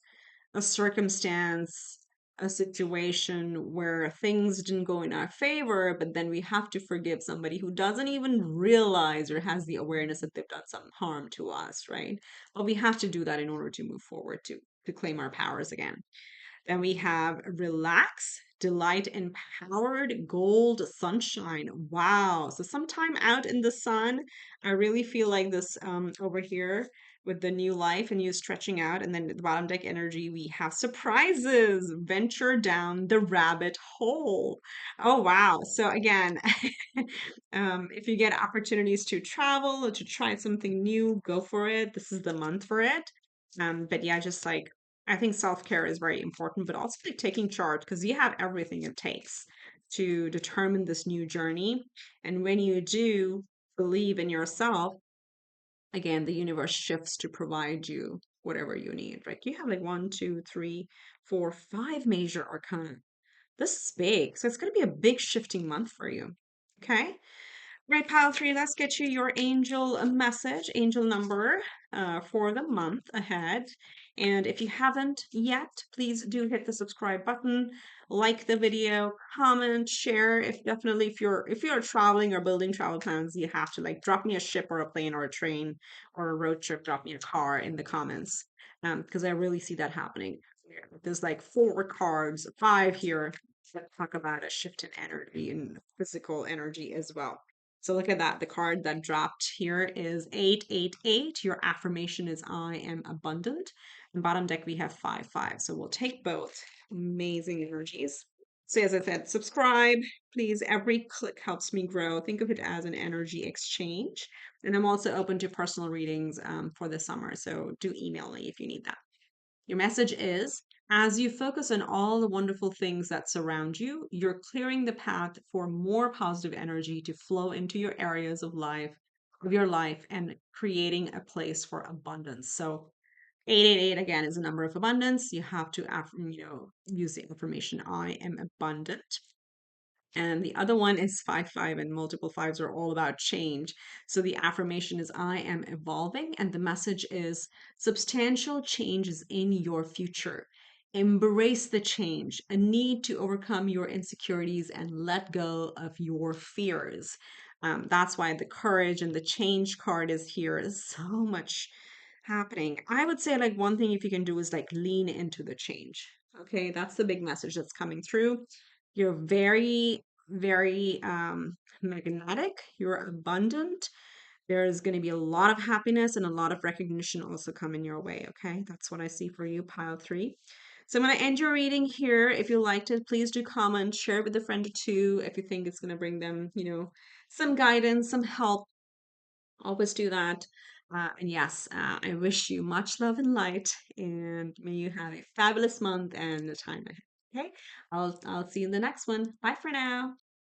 a circumstance, a situation where things didn't go in our favor, but then we have to forgive somebody who doesn't even realize or has the awareness that they've done some harm to us, right? But we have to do that in order to move forward to claim our powers again. Then we have relax, delight, empowered, gold, sunshine. Wow. So sometime out in the sun, I really feel like this over here with the new life and you stretching out. And then the bottom deck energy, we have surprises. Venture down the rabbit hole. Oh, wow. So again, if you get opportunities to travel or to try something new, go for it. This is the month for it. But yeah, just like I think self-care is very important, but also like taking charge because you have everything it takes to determine this new journey. And when you do believe in yourself, again, the universe shifts to provide you whatever you need. Right? You have like one, two, three, four, five major arcana. This is big. So it's going to be a big shifting month for you. Okay. Right, pile three, let's get you your angel message, angel number for the month ahead. And if you haven't yet, please do hit the subscribe button, like the video, comment, share. If you're traveling or building travel plans, you have to like drop me a ship or a plane or a train or a road trip, drop me a car in the comments. Because I really see that happening. There's like four cards, five here that talk about a shift in energy and physical energy as well. So look at that. The card that dropped here is 888. Your affirmation is I am abundant. And bottom deck, we have 5 5. So we'll take both. Amazing energies. So as I said, subscribe, please. Every click helps me grow. Think of it as an energy exchange. And I'm also open to personal readings for the summer. So do email me if you need that. Your message is as you focus on all the wonderful things that surround you, you're clearing the path for more positive energy to flow into your areas of your life, and creating a place for abundance. So 888 again is a number of abundance. You have to use the affirmation I am abundant. And the other one is 5 5, and multiple fives are all about change. So the affirmation is I am evolving, and the message is substantial change is in your future. Embrace the change, a need to overcome your insecurities and let go of your fears. That's why the courage and the change card is here. There's so much happening. I would say, like, one thing if you can do is like lean into the change. Okay, that's the big message that's coming through. You're very, very magnetic. You're abundant. There's going to be a lot of happiness and a lot of recognition also coming your way. Okay, that's what I see for you, pile three. So I'm going to end your reading here. If you liked it, please do comment, share it with a friend or two if you think it's going to bring them, some guidance, some help. Always do that. And yes, I wish you much love and light, and may you have a fabulous month and the time ahead. Okay, I'll see you in the next one. Bye for now.